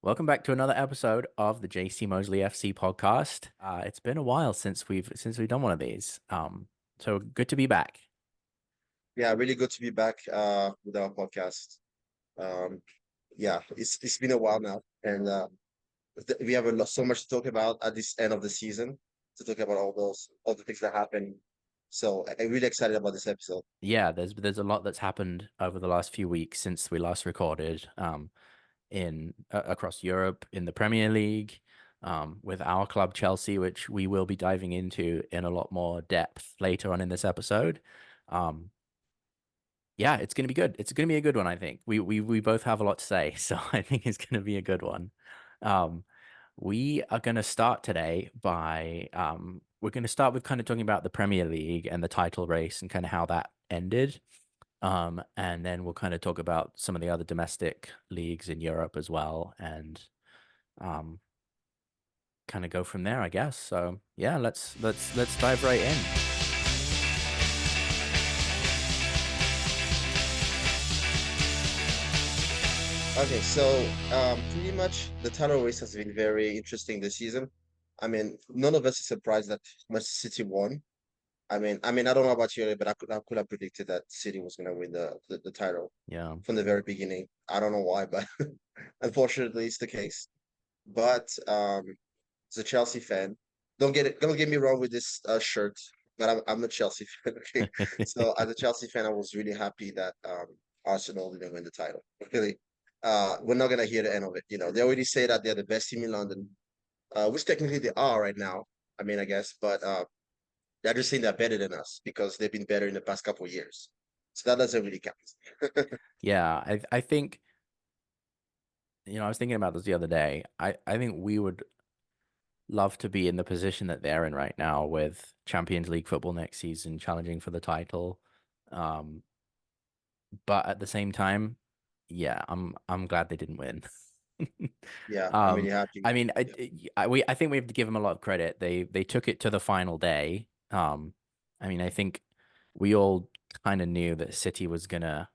Welcome back to another episode of the JC Mosley FC podcast. It's been a while since we've done one of these. So good to be back. Yeah, really good to be back with our podcast. Um, yeah, it's been a while now, and we have so much to talk about at this end of the season to talk about all the things that happen. So I'm really excited about this episode. Yeah, there's a lot that's happened over the last few weeks since we last recorded. In across Europe in the Premier League, with our club Chelsea, which we will be diving into in a lot more depth later on in this episode. Um, yeah, it's gonna be good. It's gonna be a good one, I think. We both have a lot to say, so I think it's gonna be a good one. Um, we are gonna start today by we're gonna start with kind of talking about the Premier League and the title race and kind of how that ended. And then we'll kind of talk about some of the other domestic leagues in Europe as well, and um, kind of go from there, I guess. So yeah, let's dive right in. Okay, so pretty much the title race has been very interesting this season. I mean, none of us is surprised that Manchester City won. I don't know about you, but I could have predicted that City was going to win the title Yeah. from the very beginning. I don't know why, but unfortunately, it's the case. But as a Chelsea fan, don't get me wrong with this shirt, but I'm a Chelsea fan. Okay, so as a Chelsea fan, I was really happy that Arsenal didn't win the title. Really, we're not gonna hear the end of it. You know, they already say that they're the best team in London, which technically they are right now. I mean, I guess, but they're just saying they're better than us because they've been better in the past couple of years. So that doesn't really count. Yeah, I think I was thinking about this the other day. I think we would love to be in the position that they're in right now with Champions League football next season, challenging for the title. Um, but at the same time, yeah, I'm glad they didn't win. Yeah, I'm Um, really happy. I mean, Yeah, I think we have to give them a lot of credit. They took it to the final day. I mean, I think we all kind of knew that City was gonna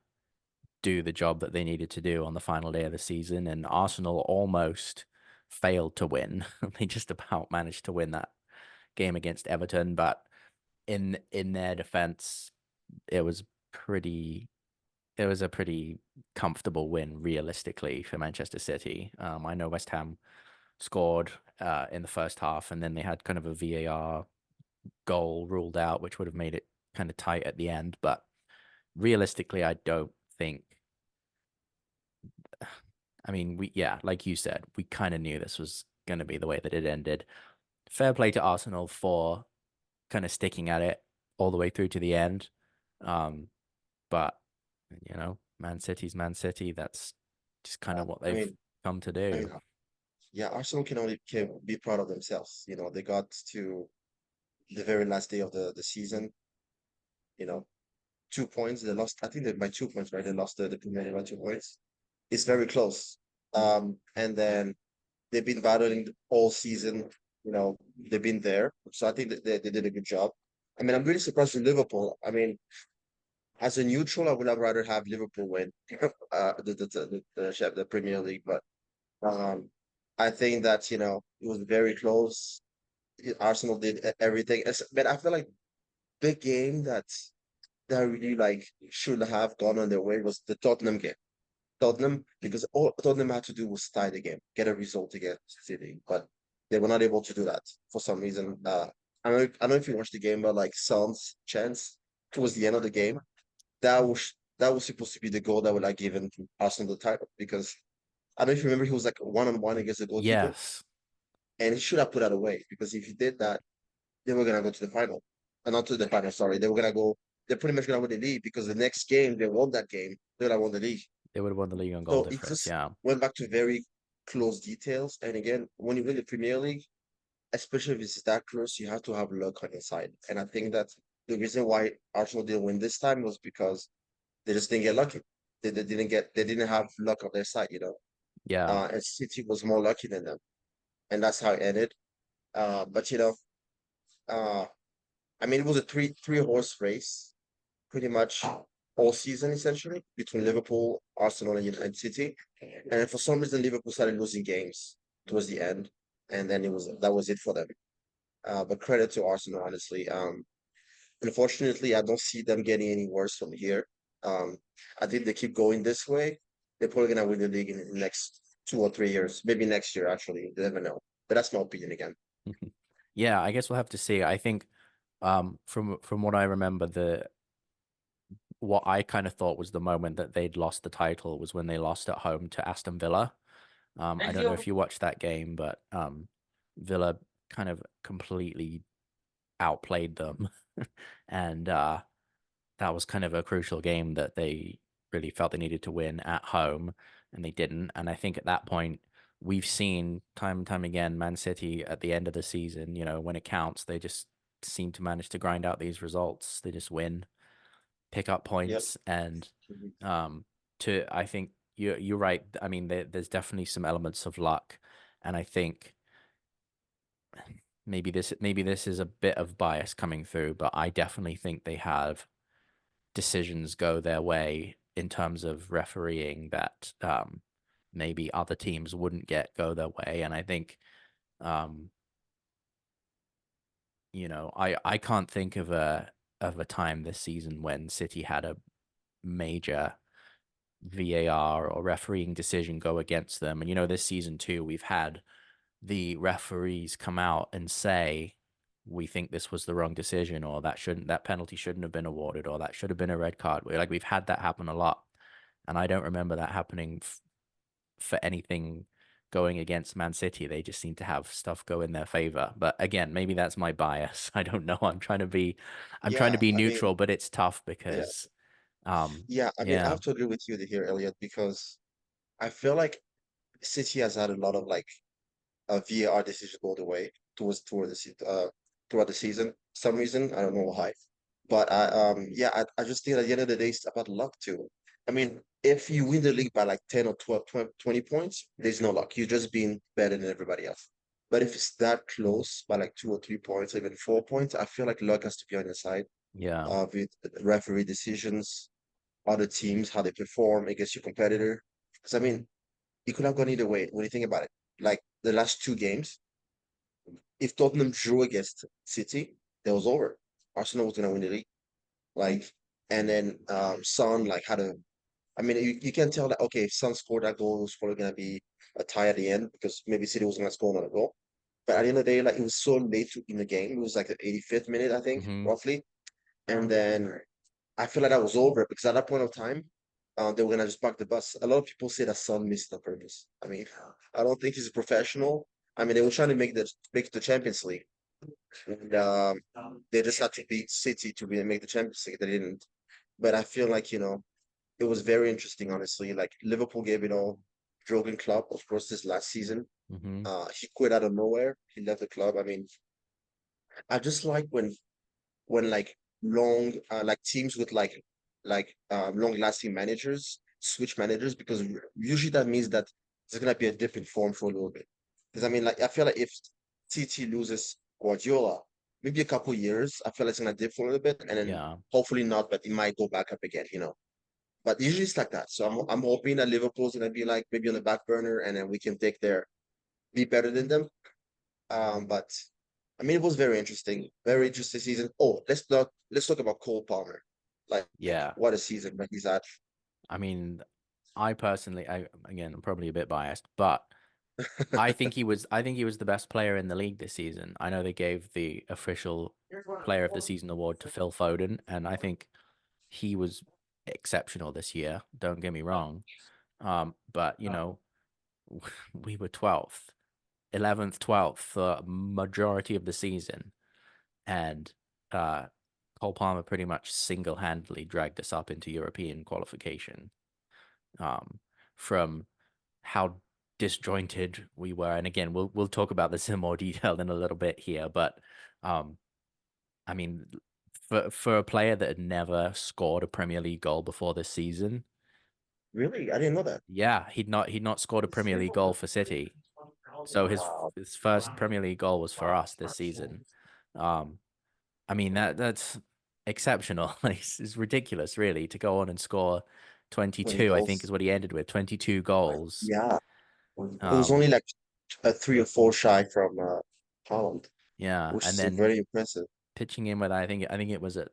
do the job that they needed to do on the final day of the season, and Arsenal almost failed to win. They just about managed to win that game against Everton, but in their defense, it was pretty it was a pretty comfortable win realistically for Manchester City. I know West Ham scored in the first half, and then they had kind of a VAR goal ruled out, which would have made it kind of tight at the end. But realistically, I don't think. I mean, yeah, like you said, we kind of knew this was going to be the way that it ended. Fair play to Arsenal for kind of sticking at it all the way through to the end. Um, but Man City's Man City. That's just kind of what I they've mean, come to I do. mean, yeah, Arsenal can be proud of themselves. You know, they got to the very last day of the season. You know, 2 points. They lost. I think they by 2 points, right? They lost the Premier League by 2 points. It's very close. And then they've been battling all season. You know, they've been there. So I think that they did a good job. I mean, I'm really surprised with Liverpool. I mean, as a neutral, I would have rather have Liverpool win the Premier League, but um, I think that it was very close. Arsenal did everything, but I feel like the game that really like should have gone on their way was the Tottenham game. Tottenham, because all Tottenham had to do was tie the game, get a result against City, but they were not able to do that for some reason. I don't know if you watched the game, but like Son's chance towards the end of the game, that was supposed to be the goal that would like given Arsenal the title because I don't know if you remember he was like one on one against the goalkeeper Yes, and he should have put that away because if he did that, they were gonna go to the final. Not to the final, sorry. They were gonna go. They're pretty much gonna win the league because the next game they won that game, they would have won the league. they would have won the league on goal So it difference. just Yeah, went back to very close details. And again, when you win the Premier League, especially if it's that close, you have to have luck on your side. And I think that the reason why Arsenal didn't win this time was because they just didn't get lucky. They didn't have luck on their side, you know. yeah, And City was more lucky than them, and that's how it ended. But uh, I mean, it was a three horse race, pretty much all season essentially between Liverpool, Arsenal and City. And then for some reason, Liverpool started losing games towards the end, and then that was it for them. But credit to Arsenal, honestly. Unfortunately, I don't see them getting any worse from here. Um, I think they keep going this way. They're probably gonna win the league in the next 2 or 3 years, maybe next year. Actually, you never know. But that's my opinion again. Yeah, I guess we'll have to see. I think from what I remember, the what I kind of thought was the moment that they'd lost the title was when they lost at home to Aston Villa. I don't know if you watched that game, but Villa kind of completely outplayed them, and that was kind of a crucial game that they really felt they needed to win at home, and they didn't. And I think at that point, we've seen time and time again, Man City at the end of the season, when it counts, they just seem to manage to grind out these results. They just win, pick up Yep. points, and Mhm. I think you're right. I mean, there's definitely some elements of luck, and I think maybe this is a bit of bias coming through, but I definitely think they have decisions go their way in terms of refereeing that maybe other teams wouldn't get go their way. And I think, um, I can't think of a time this season when City had a major VAR or refereeing decision go against them. And this season too, we've had the referees come out and say we think this was the wrong decision, or that penalty shouldn't have been awarded, or that should have been a red card. Like we've had that happen a lot, and I don't remember that happening for anything going against Man City. They just seem to have stuff go in their favor. But again, maybe that's my bias. I don't know. I'm trying to be I mean, neutral, but it's tough yeah, because yeah. I mean, I yeah. have to agree with you here, Elliot, because I feel like City has had a lot of like VAR decisions all the way throughout the season. Some reason I don't know why, but yeah, I just think at the end of the day it's about luck too. I mean, if you win the league by like 10 or 12, 20 points, there's no luck. You're just being better than everybody else. But if it's that close by like 2 or 3 points, even 4 points, I feel like luck has to be on your side. Yeah. With referee decisions, other teams, how they perform against your competitor. Because I mean, it could have gone either way when you think about it. Like the last two games, if Tottenham drew against City, that was over. Arsenal was gonna win the league. Like, and then Son like had a. I mean, you can tell that okay, if Son scored that goal, it was probably gonna be a tie at the end because maybe City was gonna score another goal. But at the end of the day, like it was so late in the game. It was like the 85th minute, I think, Hmm. roughly. And then I feel like that was over because at that point of time, they were gonna just park the bus. A lot of people say that Son missed it on purpose. I mean, I don't think he's a professional. I mean, they were trying to make the Champions League, and they just had to beat City to make the Champions League. They didn't. But I feel like it was very interesting, honestly. Like Liverpool gave it all. Jurgen Klopp, of course, this last season, Hmm. he quit out of nowhere. He left the club. I mean, I just like when like long like teams with long lasting managers switch managers because usually that means that there's gonna be a different form for a little bit. Because I mean like I feel like if TT loses Guardiola, maybe a couple years, I feel like it's gonna dip for a little bit and then Yeah. hopefully not, but it might go back up again. But usually it's like that. So I'm hoping that Liverpool's gonna be like maybe on the back burner and then we can be better than them. But I mean, it was very interesting season. Oh, let's talk about Cole Palmer. Like Yeah. what a season that he's had. I mean, I personally, again, I'm probably a bit biased, but I think he was the best player in the league this season. I know they gave the official Player of the Season award to Phil Foden, and I think he was exceptional this year. Don't get me wrong. But we were 12th, 11th, 12th for majority of the season, and uh, Cole Palmer pretty much single-handedly dragged us up into European qualification. Um, from how disjointed we were. And again, we'll talk about this in more detail in a little bit here. But um, I mean, for a player that had never scored a Premier League goal before this season, Really? I didn't know that. yeah, he'd not scored a Premier League goal for City. So his Wow. his first Premier League goal was for us this season. Um, I mean that's exceptional. It's ridiculous, really, to go on and score 20 22, I think, is goals. what he ended with. 22 goals. Yeah, it was Um, only like a 3 or 4 shy from Holland, yeah, which and is then very impressive. pitching in with I think it was at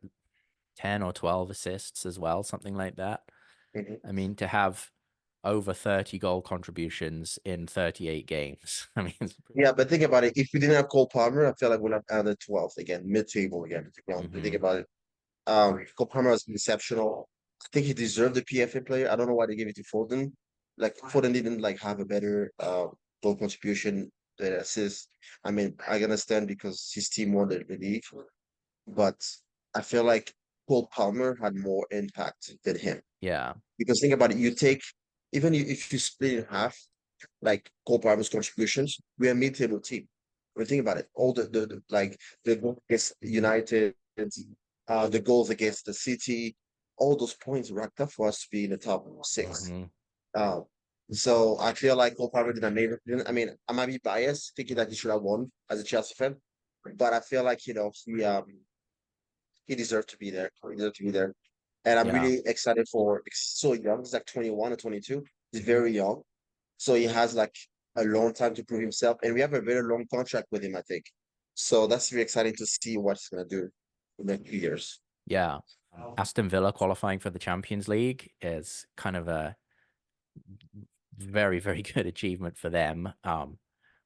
10 or 12 assists as well, something like that. Mhm. I mean, to have over 30 goal contributions in 38 games. I mean, it's pretty. Yeah, but think about it. If we didn't have Cole Palmer, I feel like we'd have added 12th again, mid-table again. Think Hmm. about it. Cole Palmer has been exceptional. I think he deserved the PFA player. I don't know why they gave it to Foden. Like Foden didn't like have a better goal contribution than assist. I mean, I understand because his team won the league, but I feel like Cole Palmer had more impact than him. Yeah. Because think about it, you take if you split it in half, like Cole Palmer's contributions, we're a mid-table team. But think about it, all the like the goal against United, the goals against the City, all those points racked up for us to be in the top six. Hmm. Uh, so I feel like Cole Palmer did amazing. I mean, I might be biased thinking that he should have won as a Chelsea fan, but I feel like he deserved to be there. He deserved to be there. And I'm Yeah. really excited for he's so young. He's like 21 or 22. He's very young. So he has like a long time to prove himself. And we have a very long contract with him, I think. So that's really exciting to see what he's gonna do in the next few years. Yeah. Aston Villa qualifying for the Champions League is kind of a very, very good achievement for them.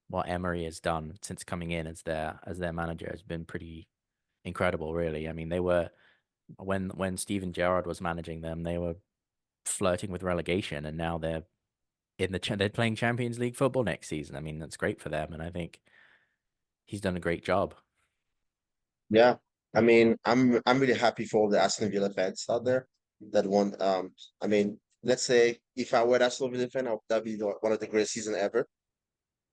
What Emery has done since coming in as their manager has been pretty incredible, really. I mean, they were when Steven Gerrard was managing them, they were flirting with relegation, and now they're playing Champions League football next season. I mean, that's great for them, and I think he's done a great job. Yeah. I mean, I'm really happy for all the Aston Villa fans out there that won. I mean, let's say if I were an Aston Villa fan, that'd be one of the greatest season ever.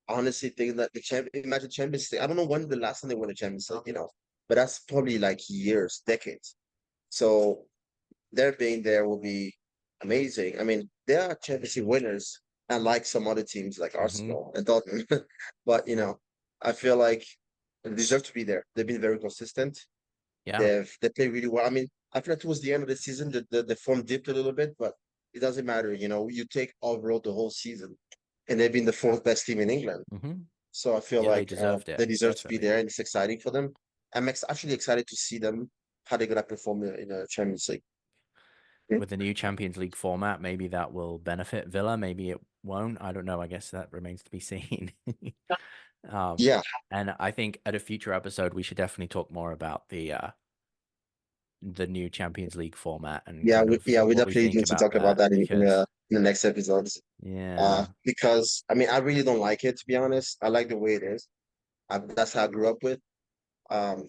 I honestly think that imagine Champions League. I don't know when the last time they won the Champions League, but that's probably like years, decades. So their being there will be amazing. I mean, they are Champions League winners, unlike some other teams like Hmm. Arsenal and Tottenham. But I feel like they deserve to be there. They've been very consistent. Yeah. They play really well. I mean, I feel like towards the end of the season, the form dipped a little bit, but it doesn't matter. You take overall the whole season, and they've been the fourth best team in England. Hmm. So I feel Yeah, they like deserved they it, deserve to be definitely. there, and it's exciting for them. I'm actually excited to see them how they're gonna perform in the Champions League. With the new Champions League format, maybe that will benefit Villa. Maybe it won't. I don't know. I guess that remains to be seen. Um, Yeah, and I think at a future episode, we should definitely talk more about the new Champions League format and yeah, kind of we what we definitely think need to about talk about that that because in the next episodes. yeah, Because I mean, I really don't like it to be honest. I like the way it is. That's how I grew up with. Um,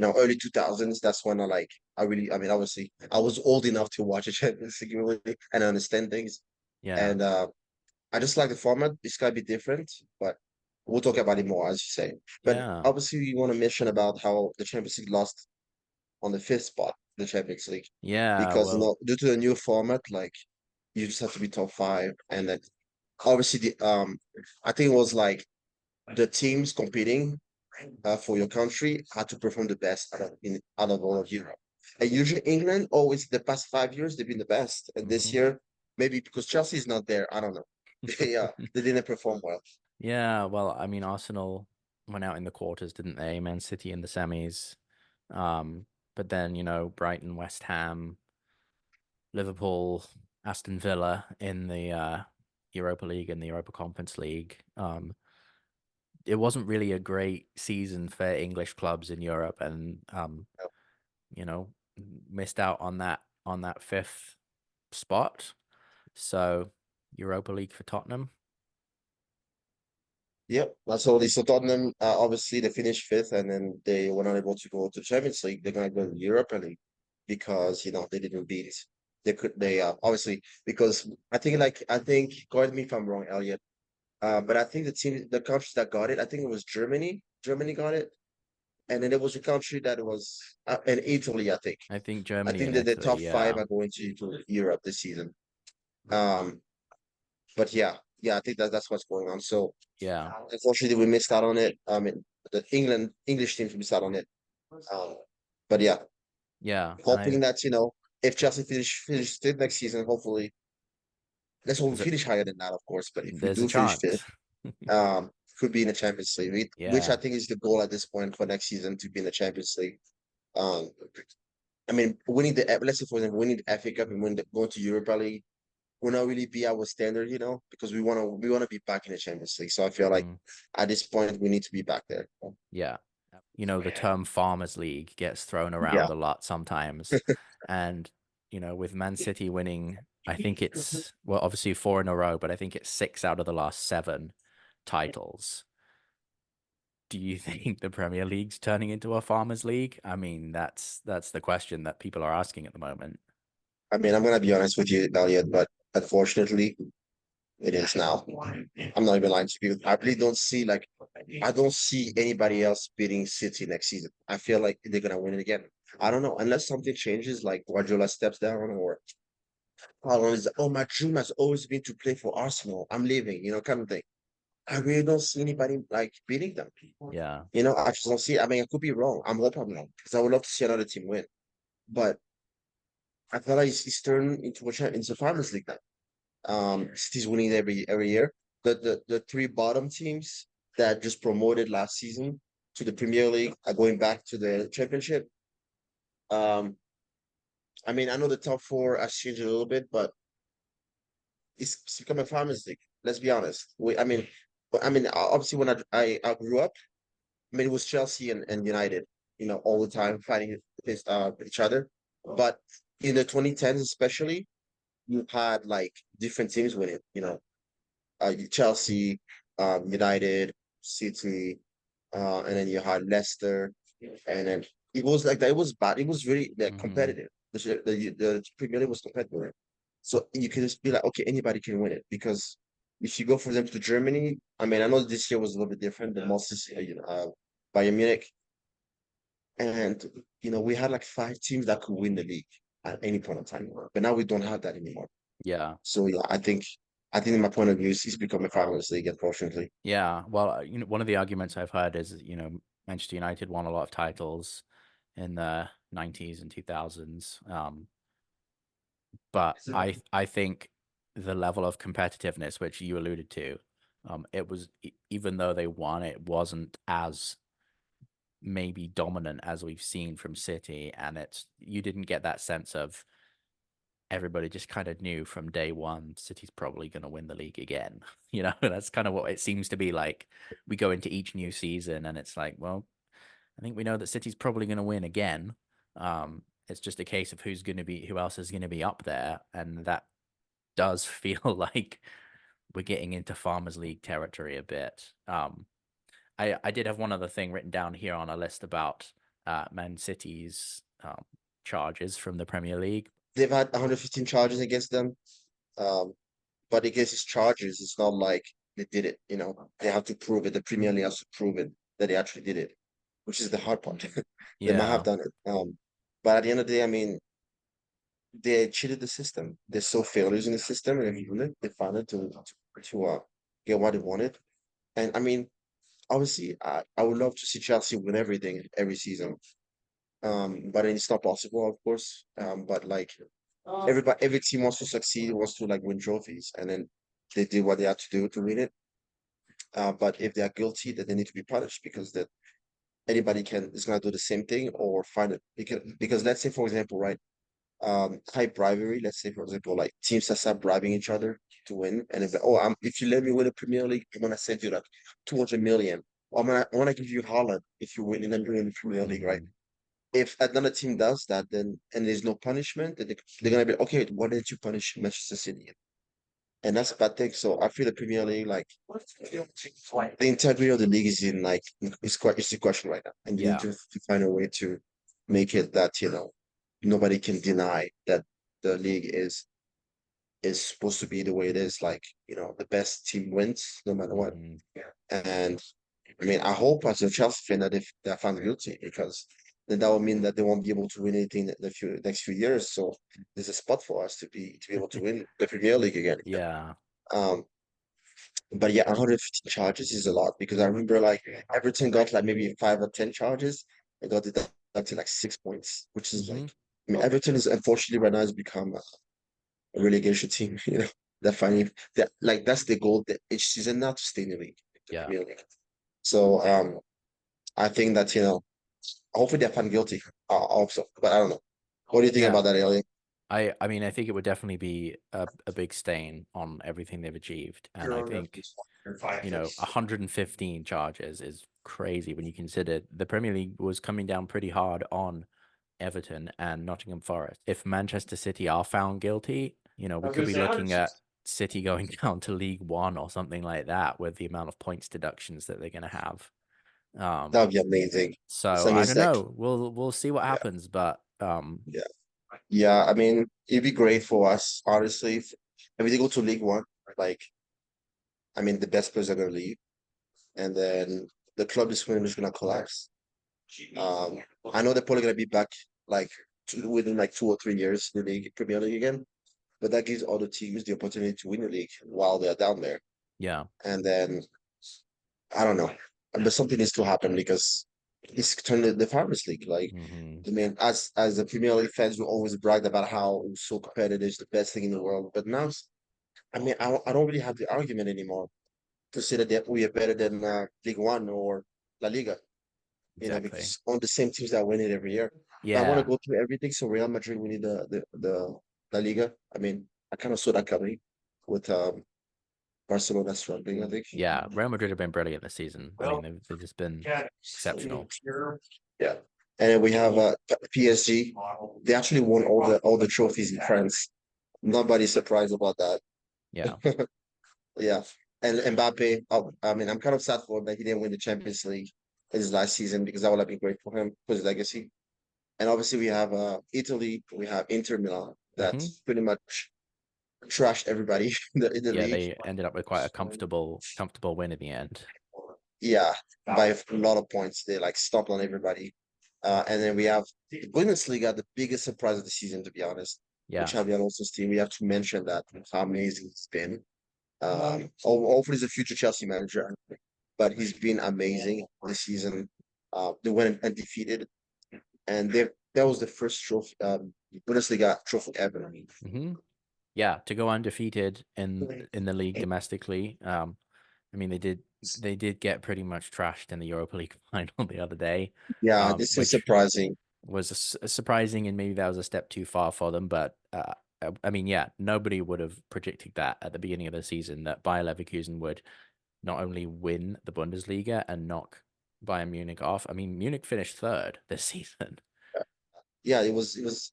early 2000s. That's when I mean, obviously, I was old enough to watch a Champions League really and understand things. yeah, And I just like the format. It's gotta be different, but we'll talk about it more, as you say. But yeah, obviously, you want to mention about how the Champions League lost on the fifth spot, the Champions League, yeah. because Well, due to the new format, like you just have to be top five, and then obviously I think it was like the teams competing for your country had to perform the best out of all of Europe. And usually England always the past 5 years they've been the best, and this mhm. year maybe because Chelsea is not there, I don't know. They didn't perform well. Yeah. Well, I mean, Arsenal went out in the quarters, didn't they? Man City in the semis. Um, but then Brighton, West Ham, Liverpool, Aston Villa in the Europa League and the Europa Conference League. It wasn't really a great season for English clubs in Europe, and you know, missed out on that fifth spot. So Europa League for Tottenham. Yep, absolutely. So Tottenham, obviously they finished fifth, and then they were not able to go to Champions League. They're gonna go to Europa League because they didn't beat. They obviously because I think correct me if I'm wrong, Elliot. But I think the countries that got it, I think it was Germany. Germany got it, and then there was a country that was in Italy. I think. I think I Germany think and that the Italy. top five Yeah, are going to Europe this season. Um, but yeah, I think that's what's going on. So yeah, unfortunately, we missed out on it. I mean, the English teams missed out on it. Um, but yeah, yeah. And I hoping that if Chelsea finish fifth next season, hopefully, let's hope we There's a finish higher than that, of course. But if we there's a do finish fifth, chance. could be in the Champions League, which I Yeah. think is the goal at this point for next season to be in the Champions League. Um, I mean, winning the let's say for example, winning the FA Cup and going to Europa League will not really be our standard, because we wanna be back in the Champions League. So I feel like Mhm. at this point we need to be back there. Yeah. The term Farmers League gets thrown Yeah, around a lot sometimes. And, with Man City winning, I think it's, well, obviously four in a row, but I think it's six out of the last seven titles. Do you think the Premier League's turning into a Farmers League? I mean, that's the question that people are asking at the moment. I mean, I'm gonna be honest with you, Elliot, but unfortunately, it is now. I'm not even lying to you. I really don't see I don't see anybody else beating City next season. I feel like they're gonna win it again. I don't know, unless something changes, like Guardiola steps down or Paul is, oh, my dream has always been to play for Arsenal. I'm leaving, kind of thing. I really don't see anybody like beating them. Yeah. I just don't see it. I mean, I could be wrong. I'm hoping I'm wrong because I would love to see another team win. But I feel like it's turned into a Farmers League now. City's winning every year. The three bottom teams that just promoted last season to the Premier League are going back to the Championship. Um, I mean, I know the top four has changed a little bit, but it's become a Farmers League. Let's be honest. Obviously, when I grew up, I mean, it was Chelsea and United, all the time fighting with each other. But in the 2010s, especially, you had like different teams winning. Chelsea, United, City, and then you had Leicester, and then it was like that. It was bad. It was really Hmm. competitive. The Premier League was competitive, so you can just be like, okay, anybody can win it because if you go, for example, to Germany, I mean, I know this year was a little bit different than most, Bayern Munich, and we had like five teams that could win the league at any point in time, but now we don't have that anymore. Yeah. So yeah, I think in my point of view, it's become a Farmers League, unfortunately. Yeah. Well, one of the arguments I've heard is, Manchester United won a lot of titles in the 90s and 2000s. But I think the level of competitiveness, which you alluded to, it was even though they won, it wasn't as maybe dominant as we've seen from City, and you didn't get that sense of everybody just kind of knew from day one City's probably going to win the league again. That's kind of what it seems to be like. We go into each new season, and it's like, well, I think we know that City's probably going to win again. It's just a case of who else is going to be up there, and that does feel like we're getting into Farmers League territory a bit. I did have one other thing written down here on a list about Man City's charges from the Premier League. They've had 115 charges against them, um, but against his charges, it's not like they did it. They have to prove it. The Premier League has to prove it that they actually did it, which is the hard part. They might have Yeah. done it, but at the end of the day, I mean, they cheated the system. They saw failures in the system, and they found it to get what they wanted. And I mean, obviously, I would love to see Chelsea win everything every season. But it's not possible, of course. But like every team wants to succeed, wants to like win trophies, and then they did what they had to do to win it. But if they are guilty, then they need to be punished because that anybody is gonna do the same thing or find it because let's say, for example, right, high bribery. Let's say, for example, like teams that start bribing each other to win, and if you let me win a Premier League, I'm gonna send you like 200 million. Or I'm gonna give you Holland if you win in the Premier League, right? Hmm. If another team does that, then and there's no punishment, then they're gonna be okay. Why didn't you punish Manchester City? And that's a bad thing. So I feel the Premier League, like the integrity of the league is in like it's a question right now, and you need Yeah. to find a way to make it that nobody can deny that the league is supposed to be the way it is. Like the best team wins no matter what. Hmm. And I mean, I hope as a Chelsea fan that if they're found guilty, because then that would mean that they won't be able to win anything in the next few years. So there's a spot for us to be able to win the Premier League again. Yeah. Um, but yeah, 150 charges is a lot because I remember like Everton got like maybe 5 or 10 charges and got deducted like 6 points, which is Hmm. like I mean, Everton is unfortunately right now has become a relegation team. That finally that like that's the goal that each season now to stay in the league, the Yeah. Premier League. So I think that hopefully they're found guilty. Also, but I don't know. What do you think Yeah. about that, Alien? I mean, I think it would definitely be a big stain on everything they've achieved. And I think, 115 charges is crazy when you consider the Premier League was coming down pretty hard on Everton and Nottingham Forest. If Manchester City are found guilty, we could be looking at City going down to League One or something like that with the amount of points deductions that they're going to have. That Um, would be amazing. So so that I means don't that know. We'll see what yeah, happens, but yeah, yeah. I mean, it'd be great for us, honestly, if they go to League One. Like, I mean, the best players are gonna leave, and then the club is gonna collapse. Um, I know they're probably gonna be back like within like 2 or 3 years in the league, Premier League again, but that gives other teams the opportunity to win the league while they're down there. yeah. And then I don't know, but something needs to happen because it's turned the Farmers League. Like, Hmm. I mean, as the Premier League fans, we always bragged about how it was so competitive, it's the best thing in the world. But now, I mean, I don't really have the argument anymore to say that we are better than League One or La Liga. Exactly. Because on the same teams that win it every year. But I want to Yeah. go through everything. So Real Madrid, we need the La Liga. I mean, I kind of saw that coming with Barcelona struggling, I think. Yeah. Real Madrid have been brilliant this season. I mean, they've just been exceptional. Yeah. And then we have PSG. They actually won all the trophies in France. Nobody's surprised about that. Yeah. Yeah. And Mbappe, I mean, I'm kind of sad for him that he didn't win the Champions League his last season because that would have been great for him, for his legacy. And obviously we have Italy, we have Inter Milan that Hmm. pretty much trashed everybody in the Yeah, league. they ended up with quite a comfortable win in the end. Yeah, by a lot of points. They like stomped on everybody. And then we have the Bundesliga, the biggest surprise of the season, to be honest, with Yeah. Xabi Alonso's team. We have to mention that how amazing he's been. Hopefully he's a future Chelsea manager, but he's been amazing this season. They went undefeated, and that was the first trophy, Bundesliga trophy ever. Hmm. Yeah, to go undefeated in the league domestically. I mean, they did get pretty much trashed in the Europa League final the other day, Yeah, this is which surprising. was surprising, and maybe that was a step too far for them. But I mean, yeah, nobody would have predicted that at the beginning of the season that Bayer Leverkusen would not only win the Bundesliga and knock Bayern Munich off. I mean, Munich finished third this season. Yeah, it was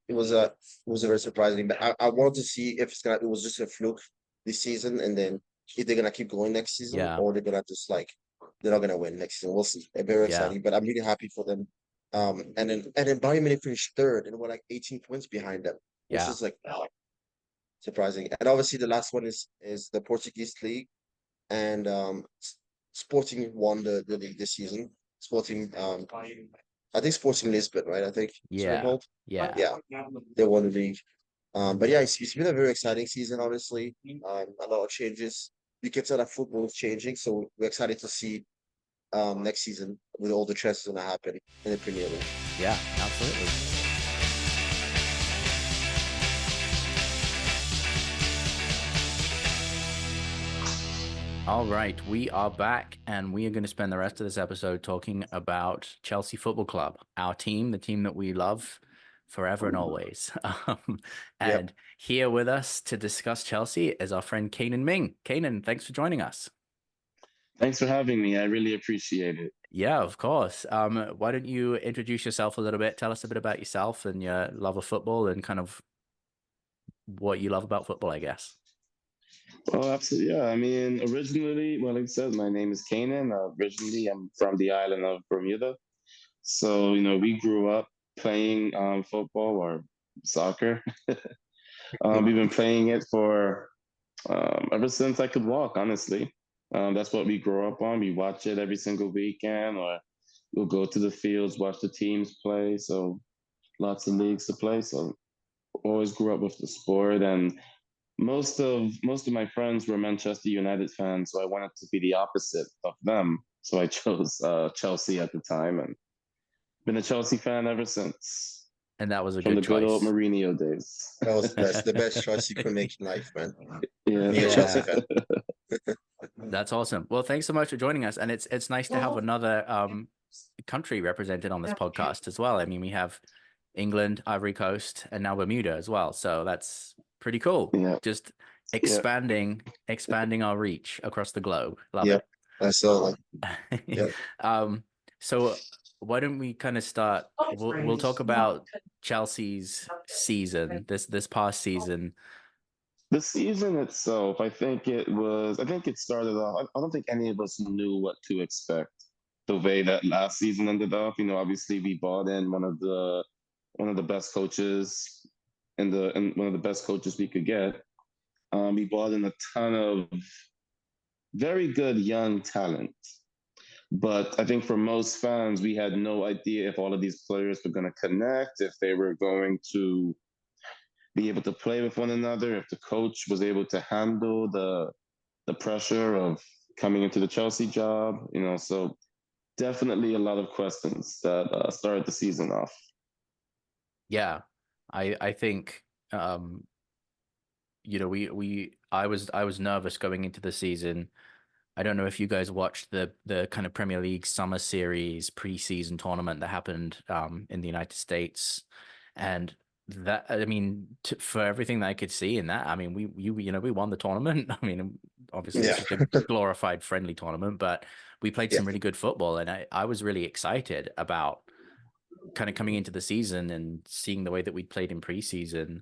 very surprising. But I wanted to see if it was just a fluke this season, and then if they're gonna keep going next season, Yeah, or they're gonna just like they're not gonna win next season. We'll see. They're very yeah, exciting, but I'm really happy for them. And then Bayern Munich finished third, and we're like 18 points behind them, which yeah. is like surprising. And obviously, the last one is the Portuguese league, and Sporting won the league this season. Sporting, I think Sporting Lisbon, right? I think that's what they're Yeah, called. yeah, Yeah, they won the league. But yeah, it's been a very exciting season, honestly. A lot of changes. You can tell that football is changing, so we're excited to see next season with all the transfers going to happen in the Premier League. yeah, absolutely. All right, we are back, and we are going to spend the rest of this episode talking about Chelsea Football Club, our team, the team that we love forever and always. Yep. And here with us to discuss Chelsea is our friend Cainan Ming. Cainan, thanks for joining us. Thanks for having me. I really appreciate it. Yeah, of course. Why don't you introduce yourself a little bit? Tell us a bit about yourself and your love of football and kind of what you love about football, I guess. Oh, absolutely. Yeah. I mean, originally, well, like I said, my name is Kanan. Originally, I'm from the island of Bermuda. So, we grew up playing football or soccer. We've been playing it for ever since I could walk, honestly. That's what we grew up on. We watch it every single weekend, or we'll go to the fields, watch the teams play. So, lots of leagues to play. So, always grew up with the sport, and most of my friends were Manchester United fans, so I wanted to be the opposite of them. So I chose Chelsea at the time, and been a Chelsea fan ever since. And that was a from good the good old choice. Mourinho days. That was the best choice you could make in life, man. Yeah. Being a Chelsea fan. That's awesome. Well, thanks so much for joining us, and it's nice to have another country represented on this podcast as well. I mean, we have England, Ivory Coast, and now Bermuda as well. So that's pretty cool. Yeah. Just Yeah. expanding our reach across the globe. Love Yeah, it. that's all. Yeah. So why don't we kind of start? We'll talk about Chelsea's season, this past season. The season itself, I think it started off. I don't think any of us knew what to expect. The way that last season ended up, obviously we bought in one of the best coaches and one of the best coaches we could get. We bought in a ton of very good young talent. But I think for most fans, we had no idea if all of these players were going to connect, if they were going to be able to play with one another, if the coach was able to handle the pressure of coming into the Chelsea job. So definitely a lot of questions that started the season off. Yeah, I think I was nervous going into the season. I don't know if you guys watched the kind of Premier League summer series preseason tournament that happened in the United States, and that, I mean, for everything that I could see in that, I mean, we won the tournament. I mean, obviously it's Yeah. just a glorified friendly tournament, but we played Yeah. some really good football, and I was really excited about kind of coming into the season and seeing the way that we'd played in preseason.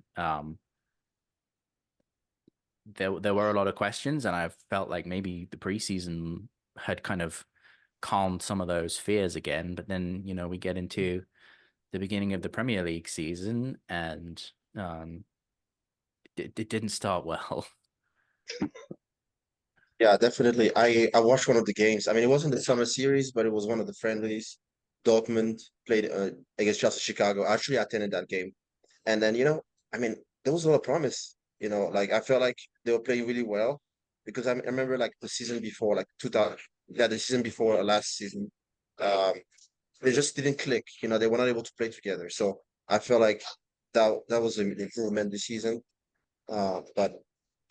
There were a lot of questions, and I felt like maybe the preseason had kind of calmed some of those fears again. But then, we get into the beginning of the Premier League season, and it didn't start well. Yeah, definitely. I watched one of the games. I mean, it wasn't the summer series, but it was one of the friendlies. Dortmund played against Chelsea Chicago. I actually attended that game. And then, I mean, there was a lot of promise. Like I felt like they were playing really well because I remember like the season before, like 2000, yeah, the season before last season, um, they just didn't click. They were not able to play together. So I felt like that was an improvement this season. But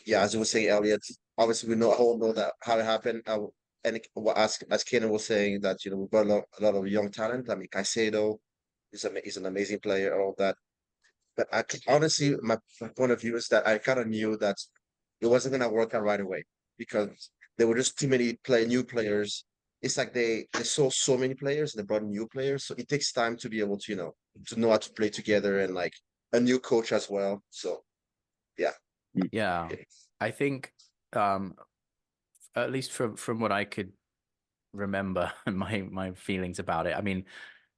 yeah, as you were saying, Elliot, obviously we all know that how it happened. And as Cainan was saying that we've got a lot of young talent. I mean, Caicedo is an amazing player, all that. But honestly, my point of view is that I kind of knew that it wasn't gonna work out right away because there were just too many new players. It's like they saw so many players and they brought new players, so it takes time to be able to to know how to play together and like a new coach as well. So yeah. Yeah, I think at least from what I could remember and my feelings about it. I mean,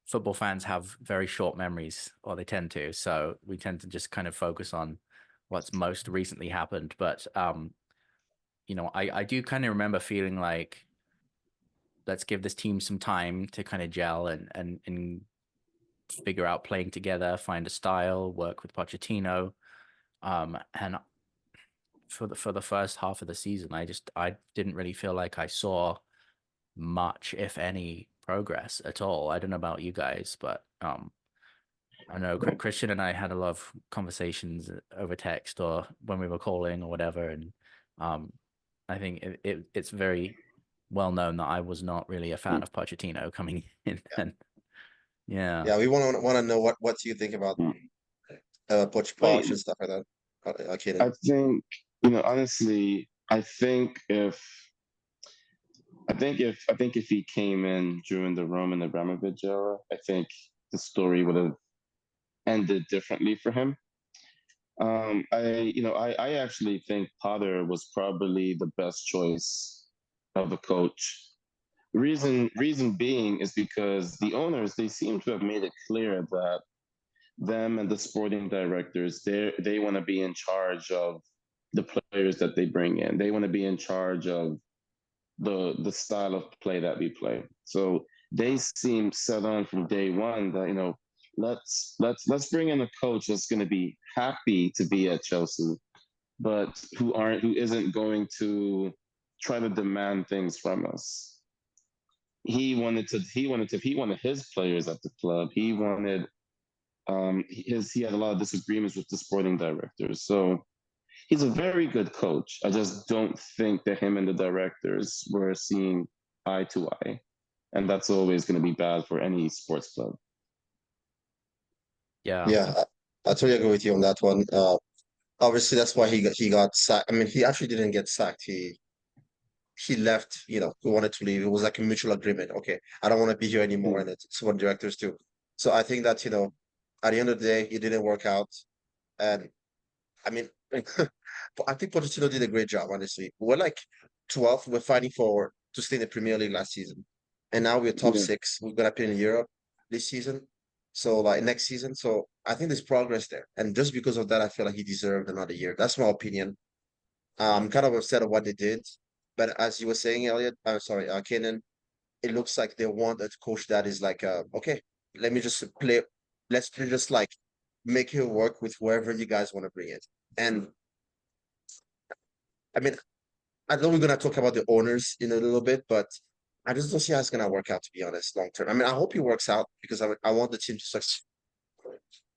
football fans have very short memories, or they tend to. So we tend to just kind of focus on what's most recently happened. But I do kind of remember feeling like, let's give this team some time to kind of gel and figure out playing together, find a style, work with Pochettino. And for the first half of the season, I didn't really feel like I saw much, if any, progress at all. I don't know about you guys, but I know Christian and I had a lot of conversations over text or when we were calling or whatever, and um, I think it's very well known that I was not really a fan of Pochettino coming in. And yeah, Yeah, we want to know what do you think about Poch Wait, and stuff like that. I Kaden. think, honestly, I think if he came in during the Roman Abramovich era, I think the story would have ended differently for him. I actually think Potter was probably the best choice of a coach. Reason being is because the owners, they seem to have made it clear that them and the sporting directors, they want to be in charge of the players that they bring in. They want to be in charge of the style of play that we play. So they seem set on from day one that let's bring in a coach that's going to be happy to be at Chelsea, but who isn't going to try to demand things from us. He wanted his players at the club. He wanted he had a lot of disagreements with the sporting directors. So he's a very good coach. I just don't think that him and the directors were seeing eye to eye, and that's always going to be bad for any sports club. Yeah. Yeah, I totally agree with you on that one. Obviously, that's why he got sacked. I mean, he actually didn't get sacked. He left. He wanted to leave. It was like a mutual agreement. Okay, I don't want to be here anymore, Hmm. and it's what directors do. So I think that at the end of the day, it didn't work out. And I mean, I think Pochettino did a great job. Honestly, we're like 12th. We're fighting for to stay in the Premier League last season, and now we're top Yeah. six. We're gonna play in Europe this season. So like next season. So I think there's progress there, and just because of that, I feel like he deserved another year. That's my opinion. I'm kind of upset of what they did, but as you were saying, Elliot, I'm sorry, Kenan, it looks like they want a coach that is like, okay, let me just play. Let's just like make it work with whoever you guys want to bring it. And I mean, I know we're gonna talk about the owners in a little bit, but I just don't see how it's gonna work out, to be honest, long term. I mean, I hope it works out because I want the team to succeed.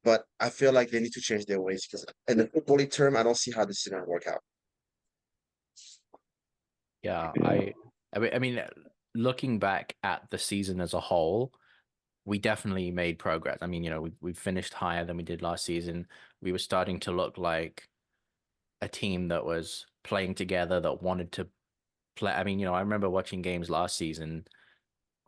But I feel like they need to change their ways because in the football term, I don't see how this is gonna work out. Yeah. Yeah. I mean, looking back at the season as a whole, we definitely made progress. I mean, we finished higher than we did last season. We were starting to look like a team that was playing together, that wanted to play. I mean, I remember watching games last season,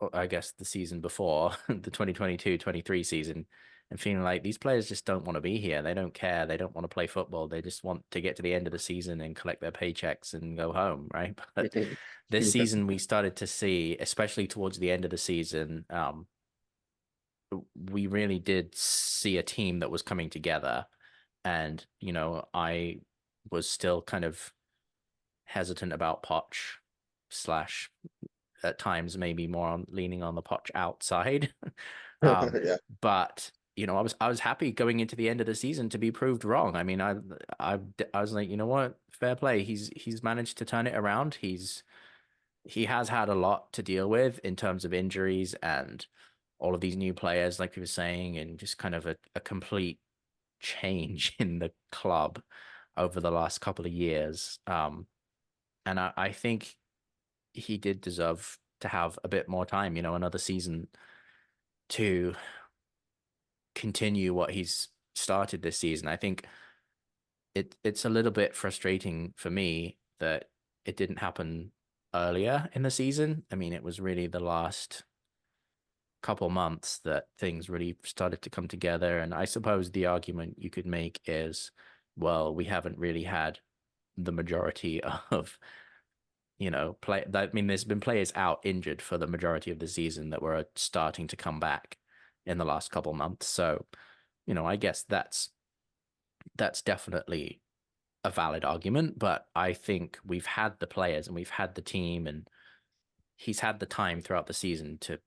or I guess the season before, the 2022-23 season, and feeling like these players just don't want to be here. They don't care. They don't want to play football. They just want to get to the end of the season and collect their paychecks and go home, right? But this Yeah. season, we started to see, especially towards the end of the season, we really did see a team that was coming together. And, I was still kind of hesitant about Poch slash at times maybe more on leaning on the Poch outside. um, Yeah. but I was happy going into the end of the season to be proved wrong. I mean, I I was like, you know what, fair play. He's managed to turn it around. He has had a lot to deal with in terms of injuries and all of these new players, like we were saying, and just kind of a complete change in the club over the last couple of years. And I think he did deserve to have a bit more time, another season to continue what he's started this season. I think it's a little bit frustrating for me that it didn't happen earlier in the season. I mean, it was really the last couple months that things really started to come together. And I suppose the argument you could make is, well, we haven't really had the majority of, play. I mean, there's been players out injured for the majority of the season that were starting to come back in the last couple months. So, I guess that's definitely a valid argument, but I think we've had the players and we've had the team, and he's had the time throughout the season to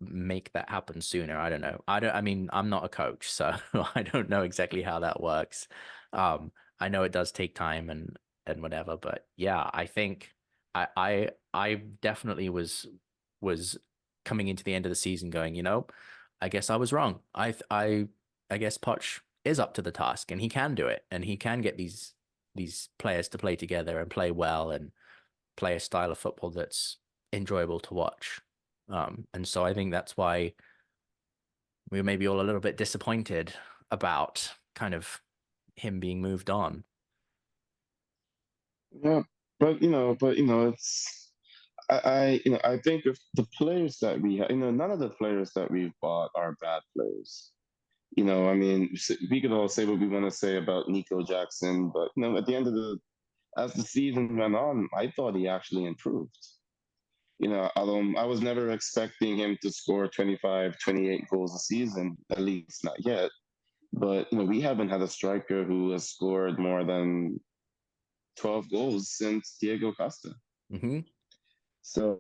make that happen sooner. I don't know. I mean, I'm not a coach, so I don't know exactly how that works. I know it does take time and whatever, but yeah, I think I definitely was coming into the end of the season going, I guess I was wrong. I guess Poch is up to the task and he can do it, and he can get these players to play together and play well and play a style of football that's enjoyable to watch. And so I think that's why we were maybe all a little bit disappointed about kind of him being moved on. Yeah, but it's I think if the players that we have, none of the players that we've bought are bad players. I mean, we could all say what we want to say about Nico Jackson, but at the end of as the season went on, I thought he actually improved. I was never expecting him to score 25, 28 goals a season, at least not yet. But we haven't had a striker who has scored more than 12 goals since Diego Costa. Mm-hmm. So,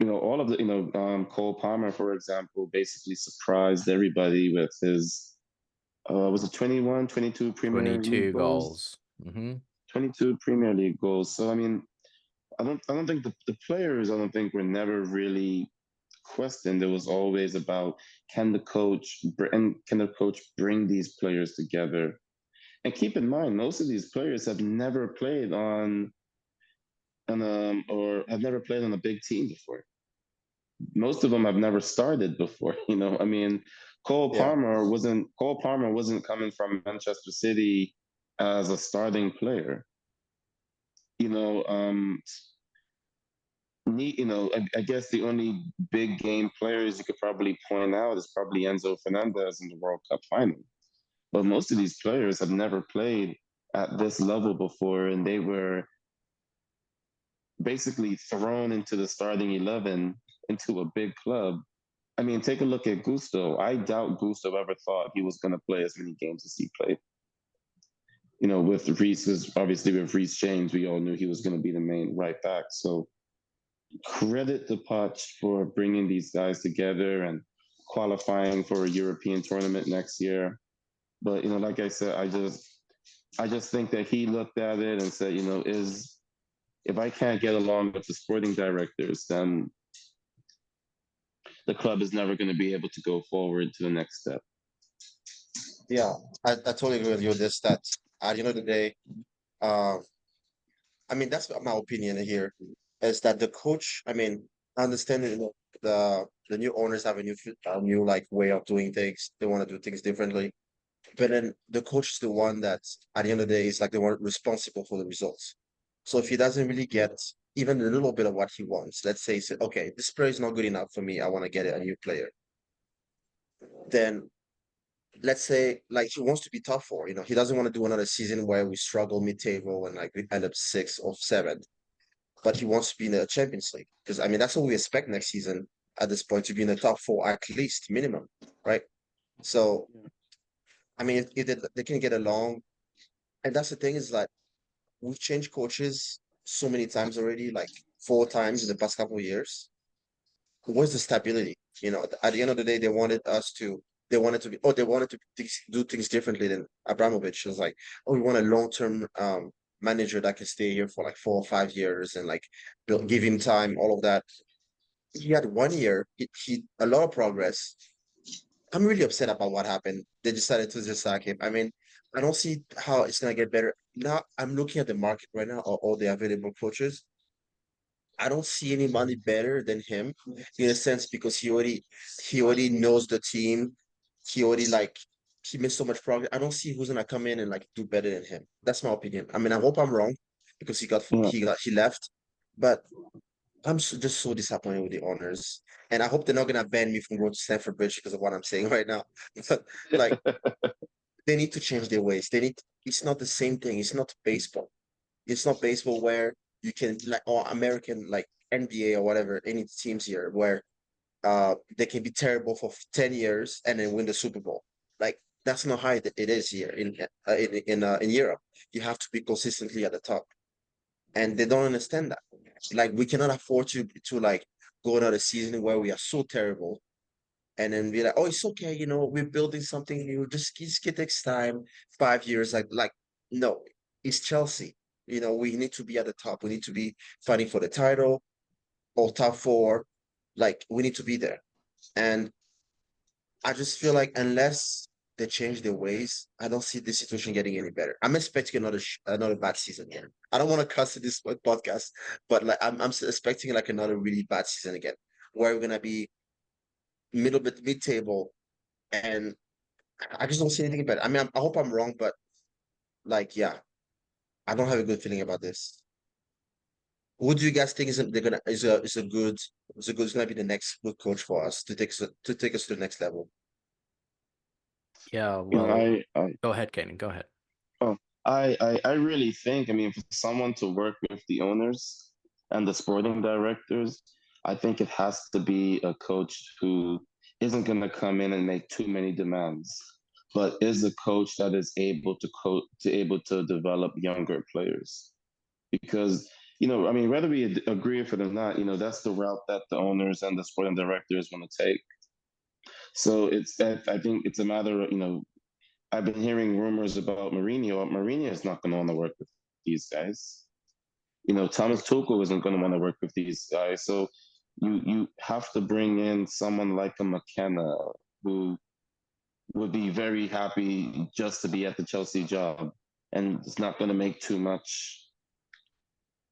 all of the, Cole Palmer, for example, basically surprised everybody with his, was it 21, 22 Premier League 22 goals? goals. Mm-hmm. 22 Premier League goals. So, I mean, I don't think the players, I don't think were never really question, it was always about can the coach bring these players together? And keep in mind, most of these players have never played or have never played on a big team before. Most of them have never started before. I mean, Yeah, Cole Palmer wasn't coming from Manchester City as a starting player. You know, I guess the only big game players you could probably point out is probably Enzo Fernandez in the World Cup final. But most of these players have never played at this level before, and they were basically thrown into the starting 11 into a big club. I mean, take a look at Gusto. I doubt Gusto ever thought he was going to play as many games as he played. With obviously with Reece James, we all knew he was going to be the main right back. So credit the Poch for bringing these guys together and qualifying for a European tournament next year. But like I said, I just think that he looked at it and said, is if I can't get along with the sporting directors, then the club is never going to be able to go forward to the next step. yeah, I totally agree with you with this. That at the end of the day, uh, I mean, that's my opinion here, is that the coach. I mean, I understand that, the new owners have a new like way of doing things. They want to do things differently, but then the coach is the one that at the end of the day is like the one responsible for the results. So if he doesn't really get even a little bit of what he wants, let's say, he said, okay, this player is not good enough for me. I want to get a new player. Then let's say like he wants to be top four. He doesn't want to do another season where we struggle mid-table and like we end up sixth or seventh. But he wants to be in the Champions League because I mean that's what we expect next season at this point, to be in the top four at least minimum, right? So I mean if they can get along, and that's the thing is that we've changed coaches so many times already, like four times in the past couple of years. Where's the stability? At the end of the day, they wanted to do things differently than Abramovich. It was like, oh, we want a long-term manager that can stay here for like 4 or 5 years and like give him time, all of that. He had 1 year, he a lot of progress. I'm really upset about what happened. They decided to just sack him. I mean, I don't see how it's gonna get better. Now I'm looking at the market right now, all the available coaches. I don't see anybody better than him in a sense because he already knows the team. He already like he made so much progress. I don't see who's gonna come in and like do better than him. That's my opinion. I mean, I hope I'm wrong because Yeah. he left, but I'm just so disappointed with the owners, and I hope they're not gonna ban me from going to Stamford Bridge because of what I'm saying right now. But like, they need to change their ways. It's not the same thing. It's not baseball. It's not baseball where you can like or American like NBA or whatever, any teams here where they can be terrible for 10 years and then win the Super Bowl. Like that's not how it is here in Europe. You have to be consistently at the top. And they don't understand that. Like we cannot afford to like go another season where we are so terrible and then be like, oh, it's okay, we're building something new. Just it takes time, 5 years. Like no, it's Chelsea. We need to be at the top. We need to be fighting for the title or top four. Like we need to be there. And I just feel like unless they change their ways, I don't see this situation getting any better. I'm expecting another bad season again. I don't want to cuss in this podcast, but like I'm expecting like another really bad season again, where we're gonna be mid table, and I just don't see anything better. I mean, I hope I'm wrong, but like, yeah, I don't have a good feeling about this. Who do you guys think they're gonna is gonna be the next good coach for us to take us to the next level? Yeah, You know, well, I go ahead, Kanan, go ahead. oh, I really think, I mean, for someone to work with the owners and the sporting directors, I think it has to be a coach who isn't going to come in and make too many demands, but is a coach that is able to develop younger players. Because, I mean, whether we agree with it or not, that's the route that the owners and the sporting directors want to take. So I think it's a matter of, I've been hearing rumors about Mourinho. Mourinho is not going to want to work with these guys. Thomas Tuchel isn't going to want to work with these guys. So you have to bring in someone like a McKenna who would be very happy just to be at the Chelsea job, and it's not going to make too much,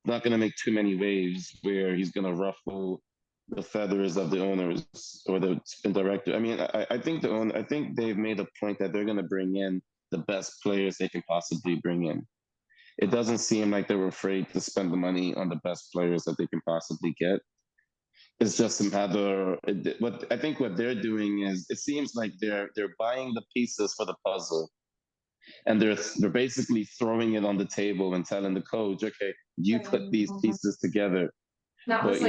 not going to make too many waves where he's going to ruffle the feathers of the owners or the spin director. I mean, I think they've made a point that they're going to bring in the best players they can possibly bring in. It doesn't seem like they were afraid to spend the money on the best players that they can possibly get. It's just a matter. What I think what they're doing is, it seems like they're buying the pieces for the puzzle, and they're basically throwing it on the table and telling the coach, okay, you put these pieces together. But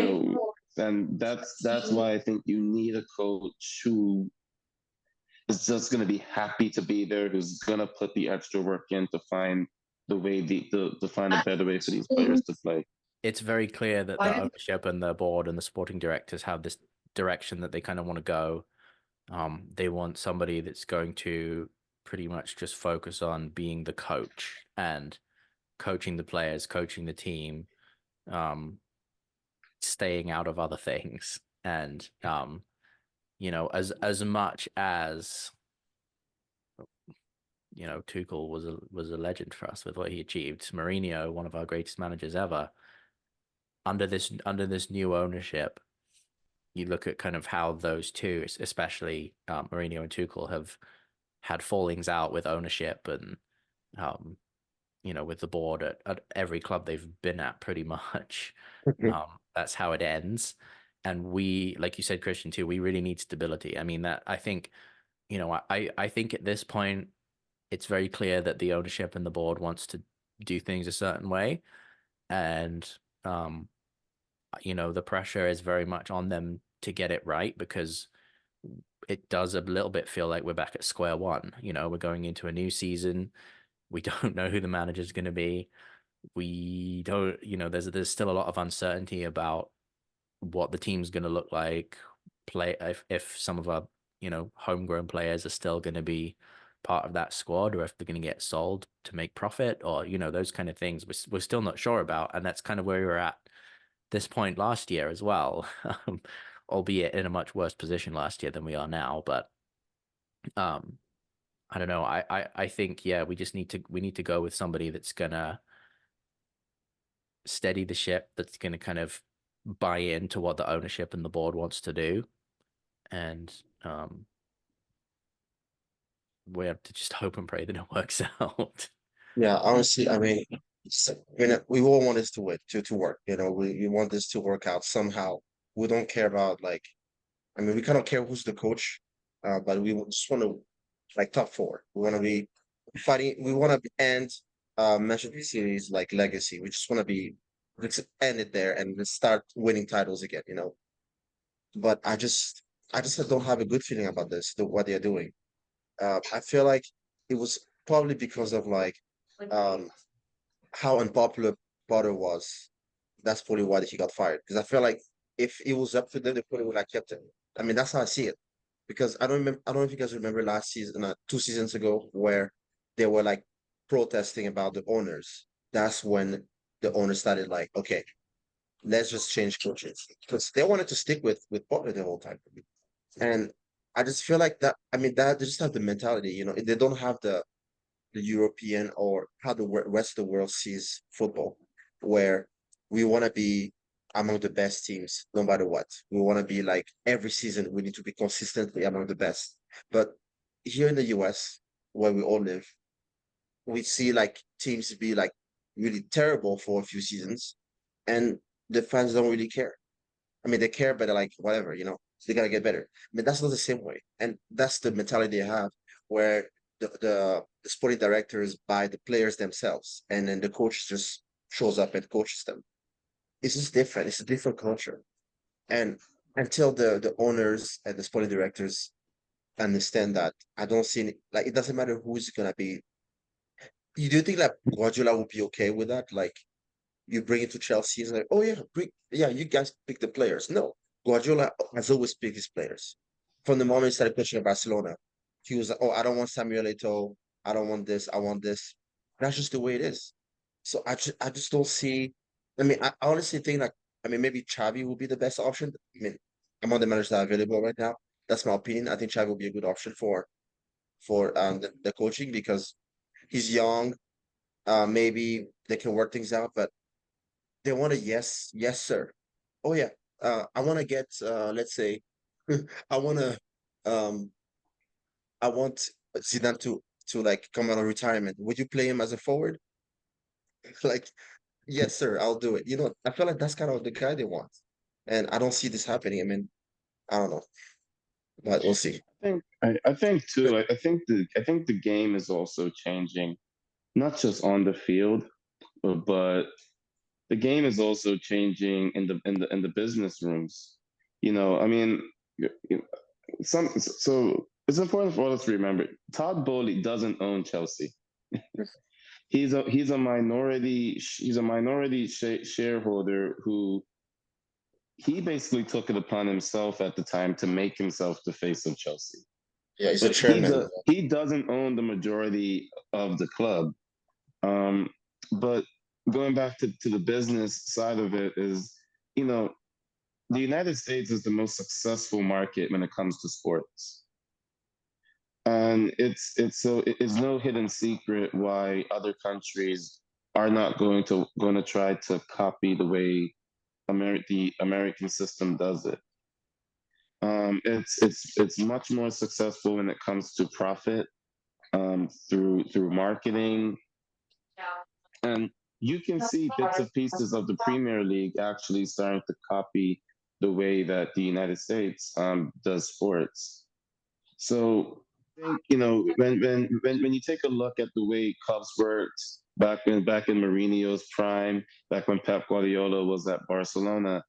and that's why I think you need a coach who is just going to be happy to be there, who's going to put the extra work in to find the way to find a better way for these players to play. It's very clear that the ownership and the board and the sporting directors have this direction that they kind of want to go. They want somebody that's going to pretty much just focus on being the coach and coaching the players, coaching the team, staying out of other things. And as much as Tuchel was a legend for us with what he achieved, Mourinho, one of our greatest managers ever, under this new ownership, you look at kind of how those two, especially Mourinho and Tuchel, have had fallings out with ownership and with the board at every club they've been at, pretty much. That's how it ends. And we, like you said, Christian, too, we really need stability. I mean, that I think, I think at this point, it's very clear that the ownership and the board wants to do things a certain way. And, the pressure is very much on them to get it right, because it does a little bit feel like we're back at square one. We're going into a new season. We don't know who the manager is going to be. We don't, there's still a lot of uncertainty about what the team's going to look like. If some of our, homegrown players are still going to be part of that squad, or if they're going to get sold to make profit, or, those kind of things we're still not sure about. And that's kind of where we were at this point last year as well, albeit in a much worse position last year than we are now. But I don't know. I think, yeah, we need to go with somebody that's gonna steady the ship, that's gonna kind of buy into what the ownership and the board wants to do, and we have to just hope and pray that it works out. Yeah, honestly, I mean, we all want this to work, to work. We want this to work out somehow. We don't care about, like, I mean, we kind of care who's the coach, but we just want to, like, top four. We want to be fighting. We want to end Manchester City's, like, legacy. We just want to be, let's end it there and let's start winning titles again. But I just don't have a good feeling about what they're doing. I feel like it was probably because of, like, um how unpopular Potter was. That's probably why he got fired. Because I feel like if it was up to them, they probably would have kept him. I mean, that's how I see it. Because I don't remember. I don't know if you guys remember last season, 2 seasons ago, where they were, like, protesting about the owners. That's when the owners started, like, okay, let's just change coaches, because they wanted to stick with Potter the whole time. And I just feel like that. I mean, that they just have the mentality. They don't have the European, or how the rest of the world sees football, where we want to be among the best teams no matter what. We want to be, like, every season we need to be consistently among the best. But here in the US, where we all live, we see, like, teams be, like, really terrible for a few seasons, and the fans don't really care. I mean, they care, but they're like, whatever. They gotta get better. I mean, that's not the same way, and that's the mentality they have, where the sporting directors buy the players themselves, and then the coach just shows up and coaches them. It's just different. It's a different culture, and until the owners and the sporting directors understand that, I don't see like, it doesn't matter who's gonna be. You do think that Guardiola would be okay with that? Like, you bring it to Chelsea, it's like, oh yeah, you guys pick the players. No, Guardiola has always picked his players. From the moment he started coaching at Barcelona, he was like, oh, I don't want Samuel Eto'o, I don't want this, I want this. That's just the way it is. So I just don't see. I mean, I honestly think that I mean, maybe Xavi will be the best option. I mean, among the managers that are available right now, that's my opinion. I think Xavi will be a good option for the coaching because he's young. Maybe they can work things out, but they want a yes, sir. Oh yeah. I want to get let's say I want to um I want Zidane to like come out of retirement. Would you play him as a forward? Like, yes, sir, I'll do it. You know, I feel like that's kind of the guy they want. And I don't see this happening. I mean, I don't know, but we'll see. I think But too. I think the game is also changing, not just on the field, but the game is also changing in the business rooms. I mean, so it's important for us to remember. Todd Bowley doesn't own Chelsea. He's a minority shareholder who he basically took it upon himself at the time to make himself the face of Chelsea. yeah, he's a But chairman. he doesn't own the majority of the club. Um, but going back to the business side of it is, you know, the United States is the most successful market when it comes to sports. And it's no hidden secret why other countries are not going to try to copy the way the American system does it. It's much more successful when it comes to profit, through marketing, and you can see bits of pieces of the Premier League actually starting to copy the way that the United States does sports. So I think, when you take a look at the way clubs worked back in Mourinho's prime, back when Pep Guardiola was at Barcelona,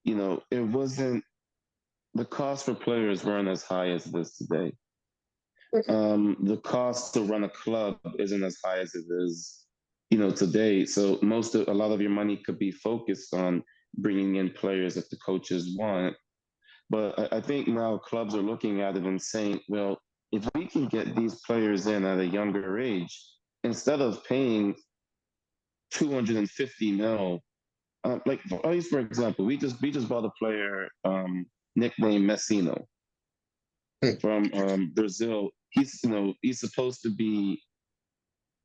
it wasn't the cost for players weren't as high as it is today. The cost to run a club isn't as high as it is, today. So a lot of your money could be focused on bringing in players if the coaches want. But I think now clubs are looking at it and saying, well, if we can get these players in at a younger age, instead of paying 250 mil, like at least for example, we just bought a player, nicknamed Messino from Brazil. He's supposed to be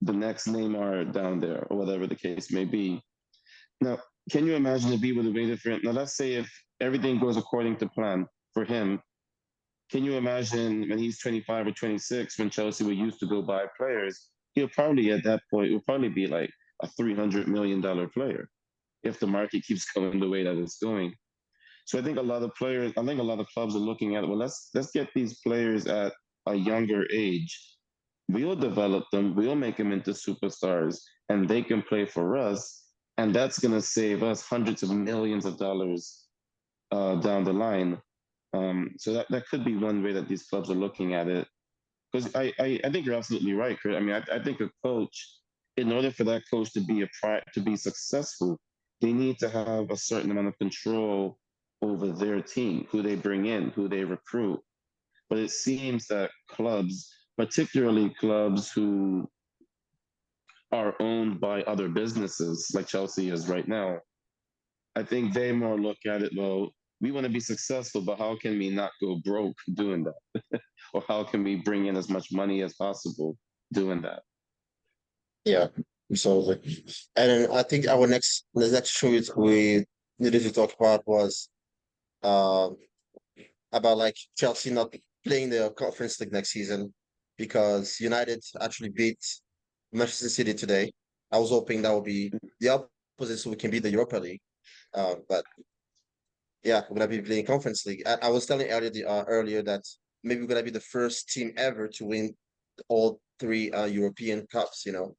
the next Neymar down there, or whatever the case may be. Now, can you imagine if we would have waited for him? Now, let's say if everything goes according to plan for him, can you imagine when he's 25 or 26, when Chelsea were used to go buy players? He'll probably at that point will probably be like a $300 million player if the market keeps going the way that it's going. So I think a lot of clubs are looking at, well, let's get these players at a younger age. We'll develop them, we'll make them into superstars, and they can play for us. And that's going to save us hundreds of millions of dollars down the line. So that could be one way that these clubs are looking at it. Because I think you're absolutely right, Kurt. I mean, I think a coach, in order for that coach to be successful, they need to have a certain amount of control over their team, who they bring in, who they recruit. But it seems that clubs, particularly clubs who are owned by other businesses, like Chelsea is right now, I think they more look at it, well, we want to be successful, but how can we not go broke doing that? Or how can we bring in as much money as possible doing that? Yeah, absolutely. And then I think the next truth we needed to talk about was um about like Chelsea not playing the Conference League next season because United actually beat Manchester City today. I was hoping that would be the opposite, so we can beat the Europa League. But yeah, we're gonna be playing Conference League. I was telling earlier that maybe we're gonna be the first team ever to win all three European cups. You know,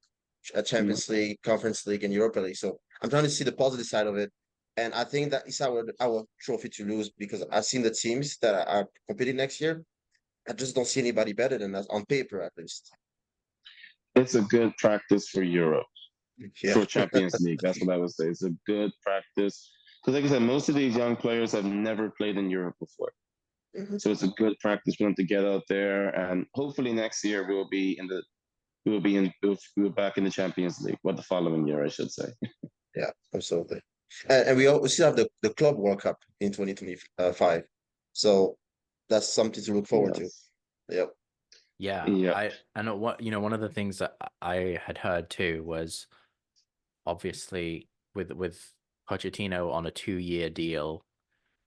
Mhm. Champions League, Conference League, and Europa League. So I'm trying to see the positive side of it, and I think that is our trophy to lose because I've seen the teams that are competing next year. I just don't see anybody better than us on paper, at least. It's a good practice for Europe, Yeah, for Champions League. That's what I would say. It's a good practice. Because, like I said, most of these young players have never played in Europe before. Mhm. So it's a good practice for them to get out there. And hopefully next year we'll be back in the Champions League, or the following year, I should say. Yeah, absolutely. And we still have the Club World Cup in 2025. So that's something to look forward to. Yes. Yep. Yeah, Yeah. I know what one of the things that I had heard too was obviously with Pochettino on a 2-year deal,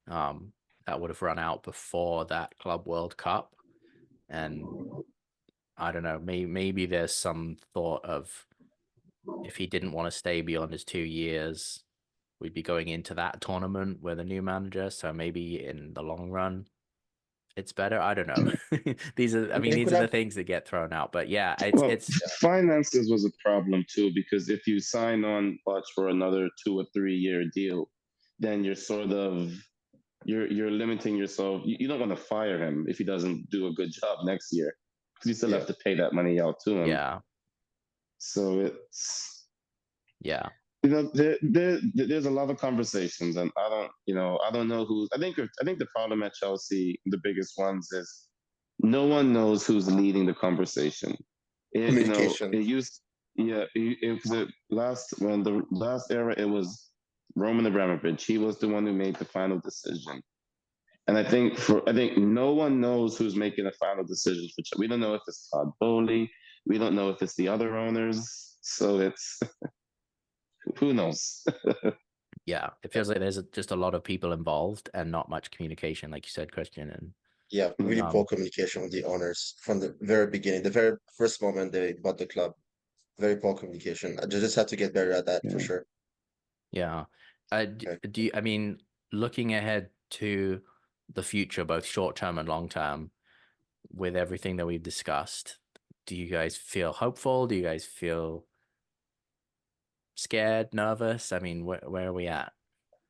that would have run out before that Club World Cup, and I don't know, maybe there's some thought of if he didn't want to stay beyond his 2 years, we'd be going into that tournament with a new manager. So maybe in the long run, it's better. I don't know. I mean, It these could are the have, things that get thrown out. But yeah, Well, it's finances was a problem too, because if you sign on Butch for another 2 or 3 year deal, then you're sort of you're limiting yourself. You don't want to fire him if he doesn't do a good job next year, because you still yeah. have to pay that money out to him. yeah, So it's yeah, there's a lot of conversations, and I don't know who. I think the problem at Chelsea, the biggest ones, is no one knows who's leading the conversation. Communication. It used, yeah, it was it last when the last era, it was Roman Abramovich. He was the one who made the final decision. And I think no one knows who's making the final decision for Chelsea. We don't know if it's Todd Bowley. We don't know if it's the other owners. So it's who knows. yeah. It feels like there's just a lot of people involved and not much communication, like you said, Christian. And Yeah, really poor um, communication with the owners from the very beginning, the very first moment they bought the club. Very poor communication. They just have to get better at that for Yeah. sure. yeah. Okay. Do you, I mean, looking ahead to the future, both short term and long term, with everything that we've discussed, do you guys feel hopeful? Do you guys feel scared, nervous? I mean, where are we at?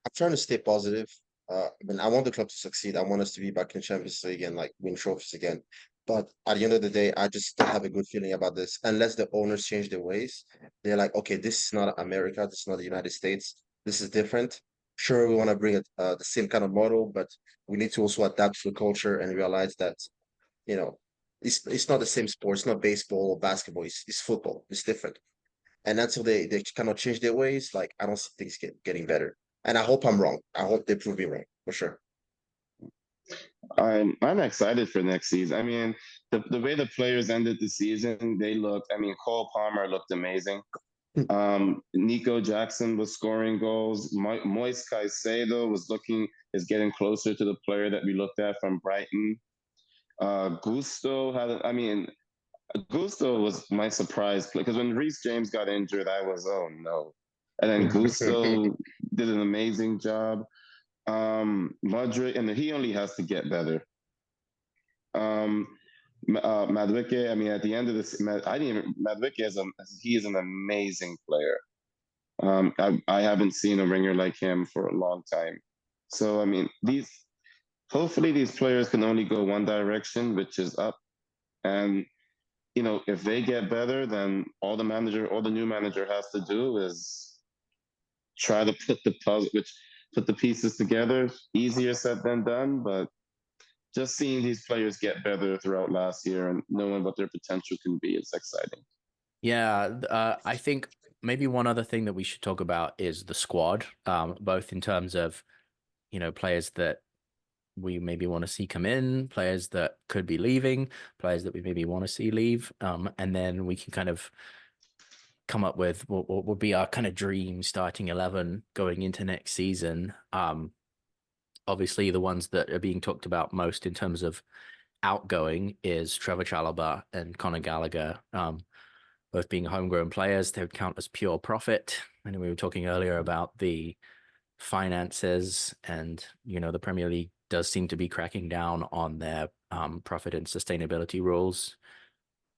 I'm trying to stay positive. I mean, I want the club to succeed. I want us to be back in Champions League and like win trophies again. But at the end of the day, I just don't have a good feeling about this unless the owners change their ways. They're like, okay, this is not America. This is not the United States. This is different. Sure, we want to bring it the same kind of model, but we need to also adapt to the culture and realize that, you know, it's not the same sport. It's not baseball or basketball. It's football. It's different. And until they kind of change their ways, like I don't see things getting better. And I hope I'm wrong. I hope they prove me wrong for sure. I'm excited for next season. I mean, the way the players ended the season, they looked. I mean, Cole Palmer looked amazing. Nico Jackson was scoring goals. Moise Caicedo is getting closer to the player that we looked at from Brighton. Gusto had, I mean, Gusto was my surprise because when Reece James got injured, I was, oh no. And then Gusto did an amazing job. Modric, and he only has to get better. Um, Madueke, I mean, at the end of this, I didn't even, Madueke he is an amazing player. I haven't seen a ringer like him for a long time. So, I mean, hopefully these players can only go one direction, which is up. And, if they get better, then all the new manager has to do is try to put the pieces together. Easier said than done, but just seeing these players get better throughout last year and knowing what their potential can be is exciting. Yeah, I think maybe one other thing that we should talk about is the squad, both in terms of, players that we maybe want to see come in, players that could be leaving, players that we maybe want to see leave. And then we can kind of come up with what would be our kind of dream starting 11 going into next season. Obviously, the ones that are being talked about most in terms of outgoing is Trevor Chalobah and Conor Gallagher. Both being homegrown players, they would count as pure profit. And we were talking earlier about the finances, and the Premier League does seem to be cracking down on their profit and sustainability rules.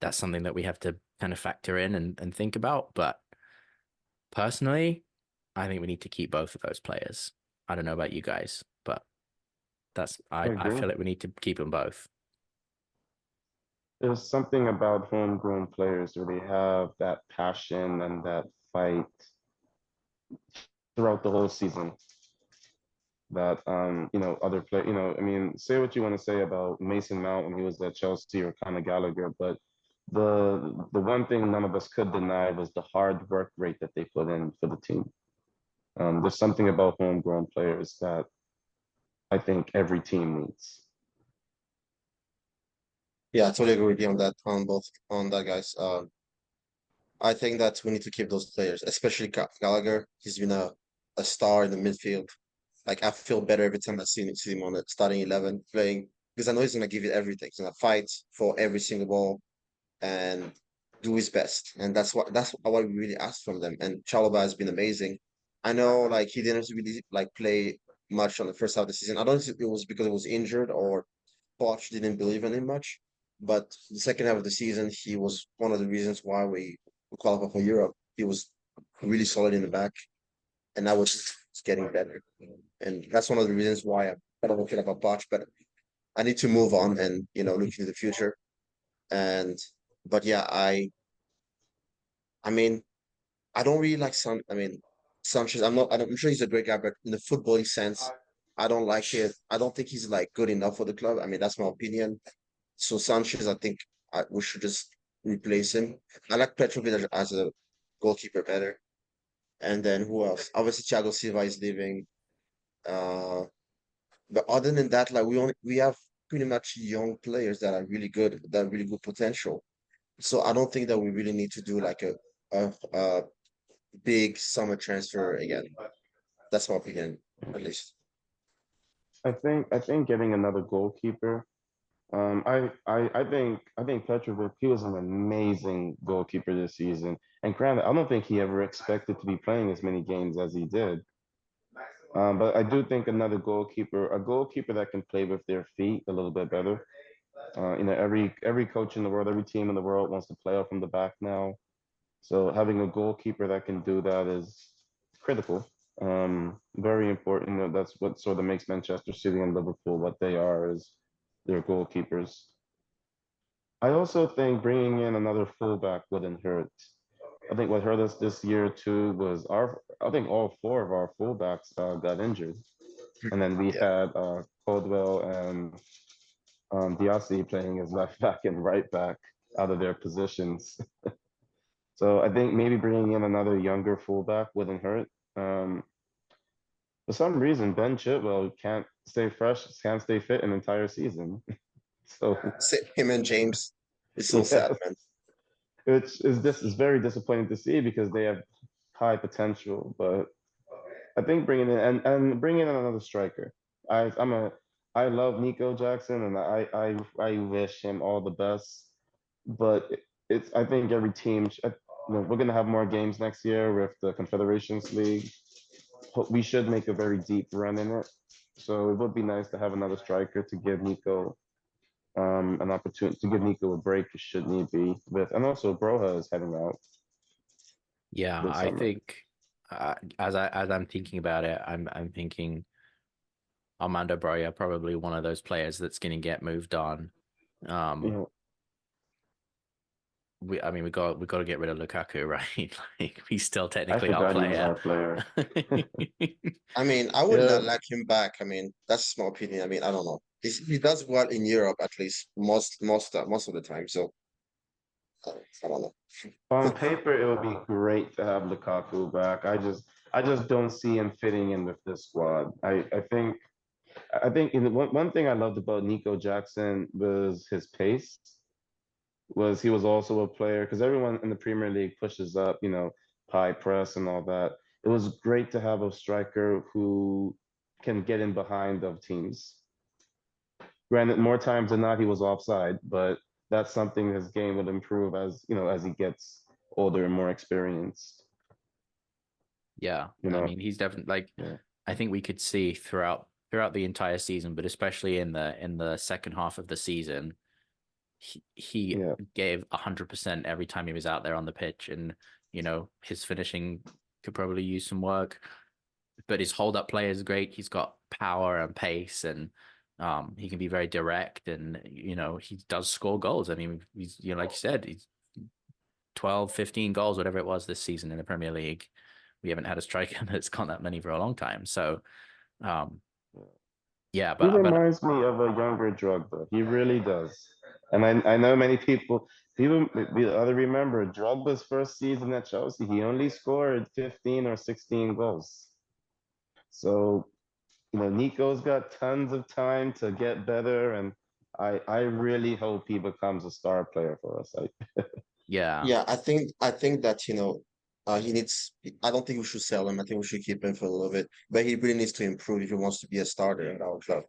That's something that we have to kind of factor in and think about. But personally, I think we need to keep both of those players. I don't know about you guys, but I I agree. feel like we need to keep them both. There's something about homegrown players where they have that passion and that fight throughout the whole season. That other play, I mean, say what you want to say about Mason Mount when he was at Chelsea or Conor Gallagher, but the one thing none of us could deny was the hard work rate that they put in for the team. There's something about homegrown players that I think every team needs. Yeah, I totally agree with you on that, on both, on that, guys. I think that we need to keep those players, especially Gallagher. He's been a star in the midfield. Like, I feel better every time I see him on the starting 11 playing, because I know he's gonna give it everything. He's gonna fight for every single ball and do his best. And that's what we really asked from them. And Chalobah has been amazing. I know, like, he didn't really like play much on the first half of the season. I don't know if it was because he was injured or Poch didn't believe in him much. But the second half of the season, he was one of the reasons why we qualified for Europe. He was really solid in the back, and now it's getting better. And that's one of the reasons why I'm kind of okay about Poch. But I need to move on and look into the future. And but yeah, I mean, I don't really like Sanchez. I'm sure he's a great guy, but in the footballing sense, I don't like it. I don't think he's like good enough for the club. I mean, that's my opinion. So Sanchez, I think we should just replace him. I like Petrovic as a goalkeeper better. And then who else? Obviously, Thiago Silva is leaving. Uh, but other than that, like we have pretty much young players that have really good potential. So I don't think that we really need to do like a big summer transfer again. That's my opinion, at least. I think getting another goalkeeper. I think Petrovic, he was an amazing goalkeeper this season. And granted, I don't think he ever expected to be playing as many games as he did. But I do think another goalkeeper, a goalkeeper that can play with their feet a little bit better. Every coach in the world, every team in the world wants to play out from the back now. So having a goalkeeper that can do that is critical. Very important. That's what sort of makes Manchester City and Liverpool what they are, is their goalkeepers. I also think bringing in another fullback wouldn't hurt. I think what hurt us this year too was I think all four of our fullbacks got injured. And then we Yeah. had Caldwell and Diassi playing as left back and right back out of their positions. So I think maybe bringing in another younger fullback wouldn't hurt. Um, for some reason, Ben Chitwell can't stay fresh, can't stay fit an entire season. So Him and James. It's so sad, yes, man. it's very disappointing to see because they have high potential. But I think bringing in and bringing in another striker. I'm a I love Nico Jackson and I wish him all the best. But it's I think every team we're gonna have more games next year with the Confederations League. We should make a very deep run in it. So it would be nice to have another striker to give Nico an opportunity to give Nico a break should need be with, and also Broha is heading out Yeah, this I summer. think as I'm thinking about it, I'm thinking Armando Broja probably one of those players that's going to get moved on. You Um, know, I mean, we got to get rid of Lukaku, right? Like he's still I technically our forgot he was player. our player. I mean, I would Yeah, not like him back. I mean, that's my opinion. I mean, I don't know. He does well in Europe, at least most of the time. So I don't know. on paper it would be great to have Lukaku back. I just don't see him fitting in with this squad. I think one thing I loved about Nico Jackson was his pace. Was he was also a player because everyone in the Premier League pushes up, high press and all that. It was great to have a striker who can get in behind of teams. Granted, more times than not, he was offside, but that's something his game would improve as he gets older and more experienced. Yeah, You I know, mean, he's definitely like yeah, I think we could see throughout the entire season, but especially in the second half of the season, he yeah. gave 100% every time he was out there on the pitch, and his finishing could probably use some work, but his hold up play is great. He's got power and pace, and he can be very direct, and he does score goals. I mean, he's like you said, he's 12, 15 goals, whatever it was this season in the Premier League. We haven't had a striker that's got that many for a long time. So, um, yeah, He but reminds me of a younger Drogba. He really does. And I know many people we other remember Drogba's first season at Chelsea. He only scored 15 or 16 goals. So, Nico's got tons of time to get better, and I really hope he becomes a star player for us. Yeah. Yeah, I think that he needs. I don't think we should sell him. I think we should keep him for a little bit. But he really needs to improve if he wants to be a starter at our club.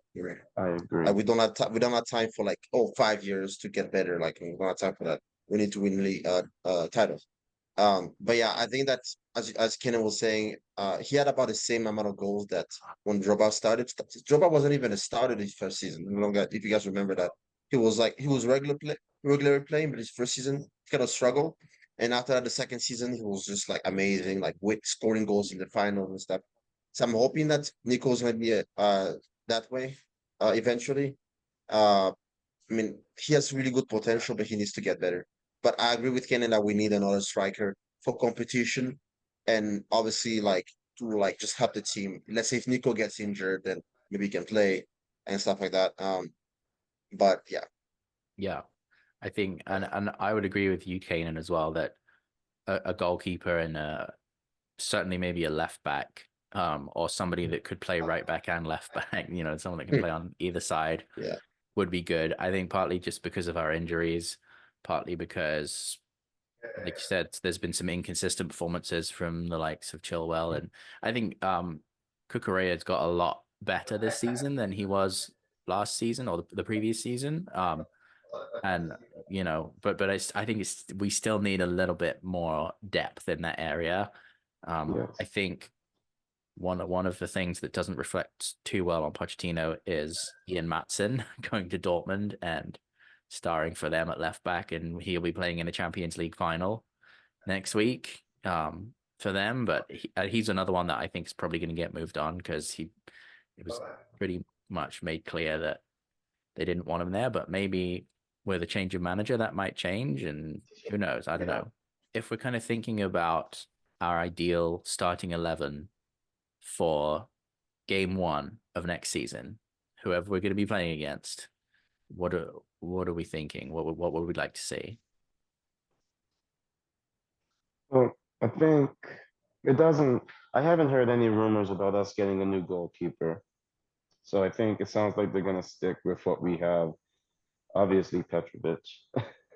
I agree. We don't have time. We don't have time for like 5 years to get better. Like we don't have time for that. We need to win league titles. But yeah, I think that as Kenan was saying, he had about the same amount of goals that when Drogba started. Drogba wasn't even a starter this first season. I don't know if you guys remember that. He was regularly playing, but his first season he kind of struggled. And after that, the second season, he was just like amazing, like with scoring goals in the final and stuff. So I'm hoping that Nico's gonna be that way eventually. Uh, I mean, he has really good potential, but he needs to get better. But I agree with Kenan that we need another striker for competition, and obviously, like to like just help the team. Let's say if Nico gets injured, then maybe he can play and stuff like that. But yeah, Yeah. I think, and I would agree with you, Kanan, as well, that a goalkeeper and certainly maybe a left back, or somebody that could play right back and left back, someone that can play on either side yeah, would be good. I think partly just because of our injuries, partly because, like you said, there's been some inconsistent performances from the likes of Chilwell, and I think Cucurella's got a lot better this season than he was last season or the previous season. And I think we still need a little bit more depth in that area. I Yes. think one of the things that doesn't reflect too well on Pochettino is Ian Matson going to Dortmund and starring for them at left back, and he'll be playing in a Champions League final next week for them. But he's another one that I think is probably going to get moved on because it was pretty much made clear that they didn't want him there. But maybe with a change of manager, that might change, and who knows? I don't know. If we're kind of thinking about our ideal starting 11 for game one of next season, whoever we're going to be playing against, what are we thinking? What would we like to see? Well, I think it doesn't. I haven't heard any rumors about us getting a new goalkeeper. So I think it sounds like they're going to stick with what we have. Obviously, Petrovic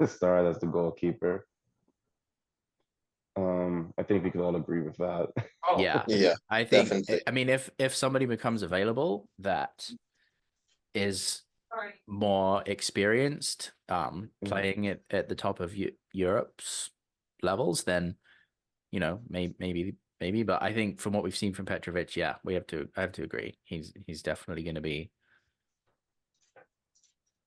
started as the goalkeeper. I think we could all agree with that. Yeah, yeah, I think. definitely. I mean, if somebody becomes available that is more experienced, playing it at the top of Europe's levels, then maybe. But I think from what we've seen from Petrovic, yeah, I have to agree. He's definitely going to be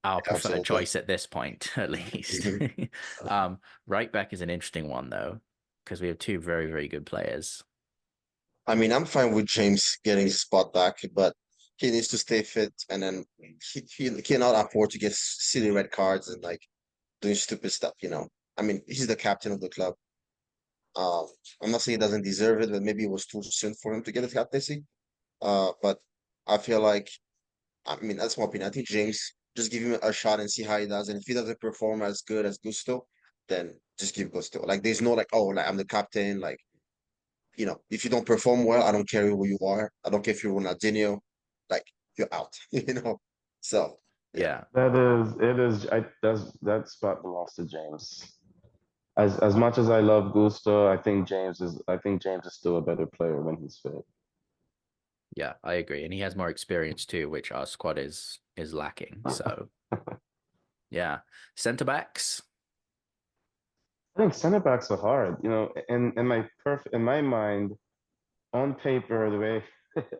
our preferred Absolutely. choice at this point, at least. Mhm. Right back is an interesting one though, because we have two very, very good players. I mean, I'm fine with James getting his spot back, but he needs to stay fit, and then he cannot afford to get silly red cards and like doing stupid stuff. I mean, he's the captain of the club. Um, I'm not saying he doesn't deserve it, but maybe it was too soon for him to get a captaincy. But I feel like, I mean, that's my opinion. I think James just give him a shot and see how he does, and if he doesn't perform as good as Gusto, then just give Gusto. Like, there's no like, oh, like I'm the captain, like. If you don't perform well, I don't care who you are. I don't care if you're Ronaldinho, like you're out, So yeah. Yeah, It is. That spot belongs to James. As much as I love Gusto, I think James is still a better player when he's fit. yeah, I agree, and he has more experience too, which our squad is lacking. So yeah, centre backs. I think center backs are hard. In my mind, on paper, the way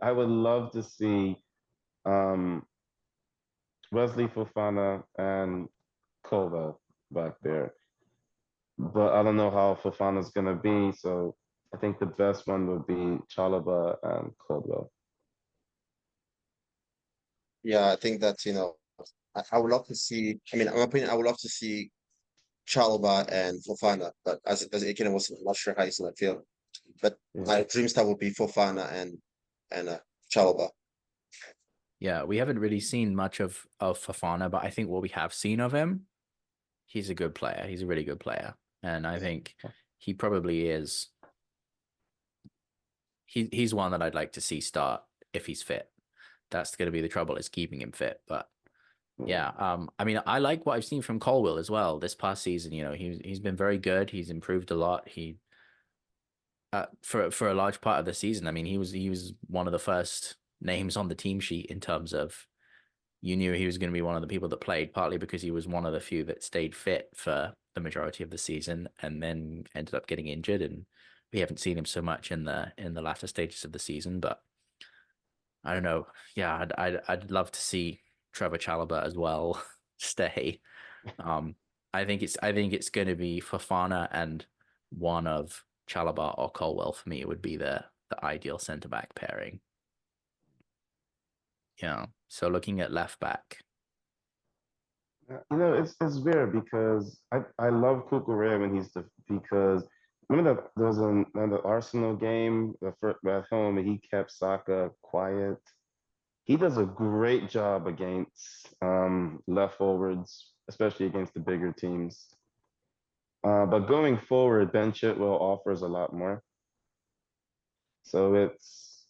I would love to see um, Wesley Fofana and Kova back there, but I don't know how Fofana's gonna be. So I think the best one would be Chalaba and Caldwell. Yeah, I think that I would love to see. I mean, in my opinion, I would love to see Chalobah and Fofana, but as Ikena was not sure how he's gonna feel. But Yeah. my dream star would be Fofana and Chalobah. Yeah, we haven't really seen much of Fafana, but I think what we have seen of him, he's a good player. He's a really good player, and I think he probably is. He's one that I'd like to see start if he's fit. That's going to be the trouble, is keeping him fit. But yeah, I mean, I like what I've seen from Colwill as well this past season. You know, he's been very good. He's improved a lot. He for a large part of the season, I mean, he was one of the first names on the team sheet in terms of, you knew he was going to be one of the people that played, partly because he was one of the few that stayed fit for the majority of the season and then ended up getting injured, and we haven't seen him so much in the latter stages of the season. But I don't know. Yeah, I'd love to see Trevor Chalobah as well stay. Um, I think it's going to be Fofana and one of Chalobah or Colwell for me would be the ideal centre back pairing. Yeah. So looking at left back, You know, it's weird because I love Cucurella when he's because remember that there was another Arsenal game the first, at home and he kept Saka quiet. He does a great job against left forwards, especially against the bigger teams. But going forward, Ben Chitwell offers a lot more. So it's,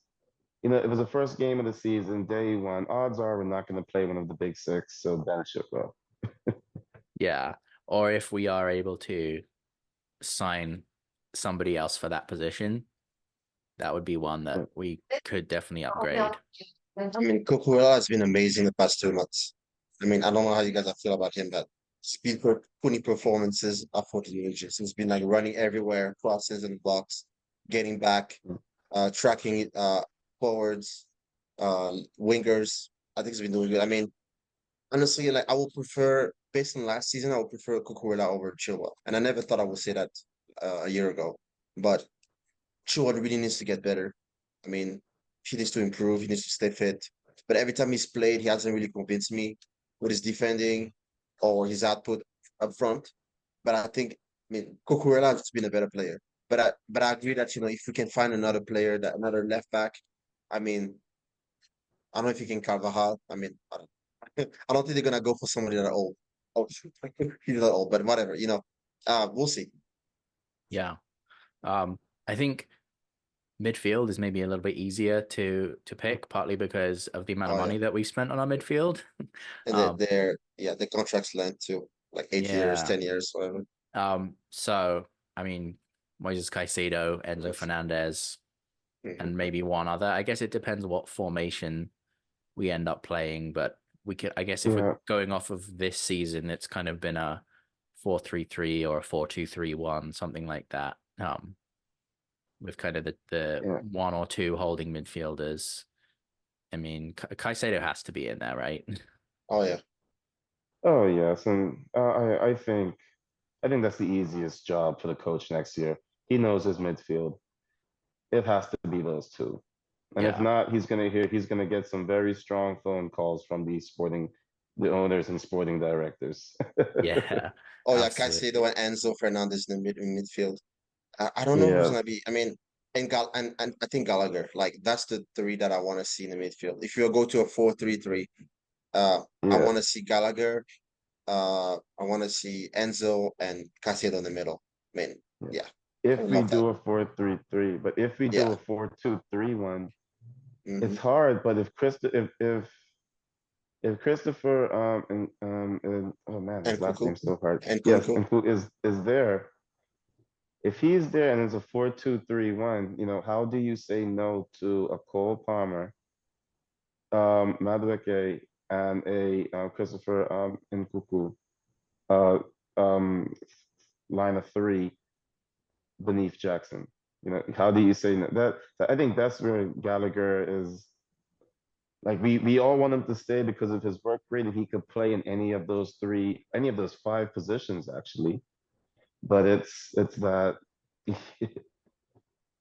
it was the first game of the season, day one. Odds are we're not going to play one of the big six, so Ben Chitwell. yeah. Or if we are able to sign somebody else for that position, that would be one that we could definitely upgrade. I mean, Cucurella has been amazing the past 2 months. I mean, I don't know how you guys feel about him, but speed per putting performances are for the ages. He's been like running everywhere, crosses and blocks, getting back, tracking it forwards, wingers. I think he's been doing good. I mean, honestly, like I would prefer, based on last season, I would prefer Cucurella over Chilwell. And I never thought I would say that a year ago. But Chilwell really needs to get better. I mean, he needs to improve. He needs to stay fit. But every time he's played, he hasn't really convinced me with his defending or his output up front. But I think, I mean, Cucurella has been a better player. But I agree that, if we can find another player, that another left back, I mean, I don't know if you can Carvajal. I mean, I don't think they're gonna go for somebody that are old. Oh, he's not old, but whatever. We'll see. Yeah. I think midfield is maybe a little bit easier to pick, partly because of the amount of Oh yeah, money that we spent on our midfield. and Um, the contracts length too, like 8 years, yeah. 10 years, whatever. So I mean, Moises Caicedo, Enzo Yes. Fernandez, Mhm. and maybe one other. I guess it depends what formation we end up playing, but we could, I guess, if we're Yeah, going off of this season, it's kind of been a 4-3-3 or a 4-2-3-1, something like that. With kind of the yeah. one or two holding midfielders. I mean, Caicedo has to be in there, right? Oh yeah, Oh yes, and I think that's the easiest job for the coach next year. He knows his midfield. It has to be those two. And if Yeah, not, he's gonna get some very strong phone calls from the owners and sporting directors. yeah, oh yeah, absolutely. Caicedo and Enzo Fernandez in midfield. I don't know who's Yeah, gonna be. I mean, and I think Gallagher. Like that's the three that I want to see in the midfield. If you go to a 4-3-3, I yeah, want to see Gallagher. I want to see Enzo and Caicedo in the middle. I mean, yeah. yeah, I If we love that. do a 4-3-3, but if we do Yeah. a 4-2-3-1, Hmm. it's hard. But if Christopher and oh man, And his last Kuku name's so hard. and Yes, Kunku. and who is there? If he's there and it's a 4-2-3-1, how do you say no to a Cole Palmer, Madueke, and a Christopher Nkuku uh, um, line of three beneath Jackson? How do you say no? I think that's where Gallagher is. Like we all want him to stay because of his work rate, and he could play in any of those five positions actually. But it's that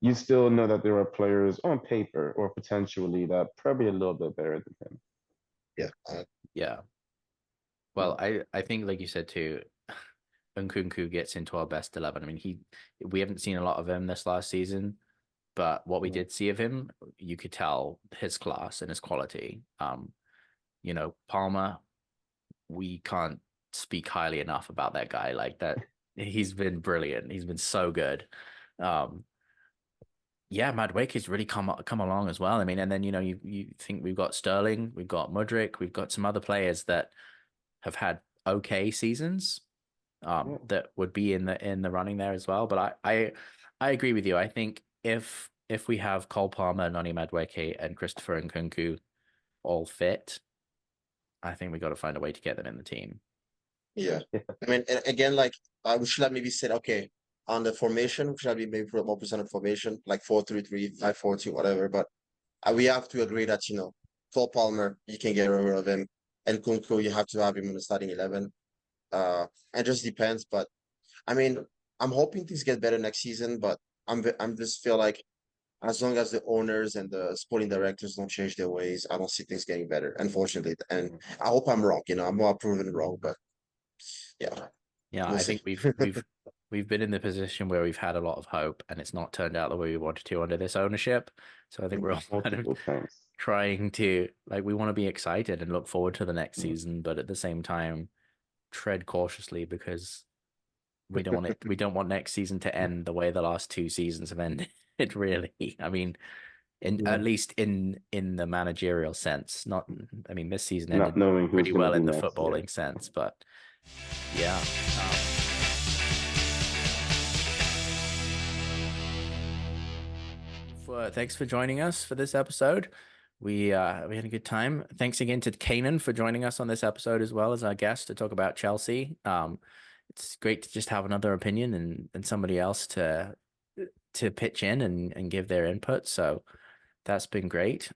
you still know that there are players on paper or potentially that probably a little bit better than him. Yeah. Yeah. Well, I think like you said too, Nkunku gets into our best 11. I mean, we haven't seen a lot of him this last season, but what we Yeah, did see of him, you could tell his class and his quality. Palmer, we can't speak highly enough about that guy. Like that, he's been brilliant. He's been so good. Um, yeah, Madueke's really come along as well. I mean, and then you think we've got Sterling, we've got Mudryk, we've got some other players that have had okay seasons, Yeah. that would be in the running there as well. But I agree with you. I think if we have Cole Palmer, Noni Madueke, and Christopher Nkunku all fit, I think we got to find a way to get them in the team. Yeah. I mean, again, like we should have maybe said, okay, on the formation, we should have maybe put more percent of formation, like 4-3-3, 5-4-2, whatever. But we have to agree that, Cole Palmer, you can get rid of him, and Kunku, you have to have him in the starting 11. It just depends. But I mean, I'm hoping things get better next season. But I'm just feel like as long as the owners and the sporting directors don't change their ways, I don't see things getting better, unfortunately. And I hope I'm wrong. I'm more proven wrong, but yeah, Yeah, we'll I see. think we've been in the position where we've had a lot of hope, and it's not turned out the way we wanted to under this ownership. So I think we're all kind of Multiple times. trying to, like, we want to be excited and look forward to the next season, but at the same time tread cautiously, because we don't want next season to end the way the last two seasons have ended. Really, I mean, Yeah. at least in the managerial sense. Not, I mean, this season Not ended knowing who's pretty going to well be in the next. Yeah. footballing sense, but yeah. Thanks for joining us for this episode. We had a good time. Thanks again to Cainan for joining us on this episode as well as our guest to talk about Chelsea. It's great to just have another opinion and somebody else to pitch in and give their input. So that's been great.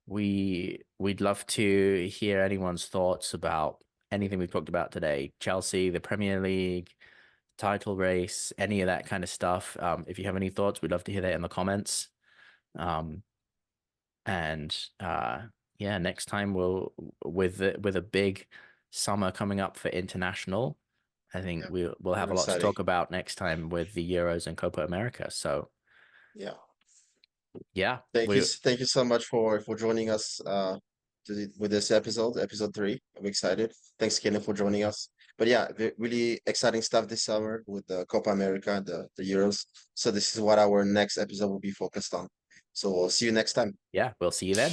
We'd love to hear anyone's thoughts about anything we've talked about today. Chelsea, the Premier League, title race, any of that kind of stuff. If you have any thoughts, we'd love to hear that in the comments. Um, and yeah, next time with a big summer coming up for international, I think Yeah, we'll have very a lot to exciting. talk about next time with the Euros and Copa America. So Yeah. yeah, Thank you so much for joining us with this episode 3. I'm excited. Thanks, Kenny, for joining us. But yeah, really exciting stuff this summer with the Copa America and the Euros. So this is what our next episode will be focused on. So we'll see you next time. yeah, we'll see you then.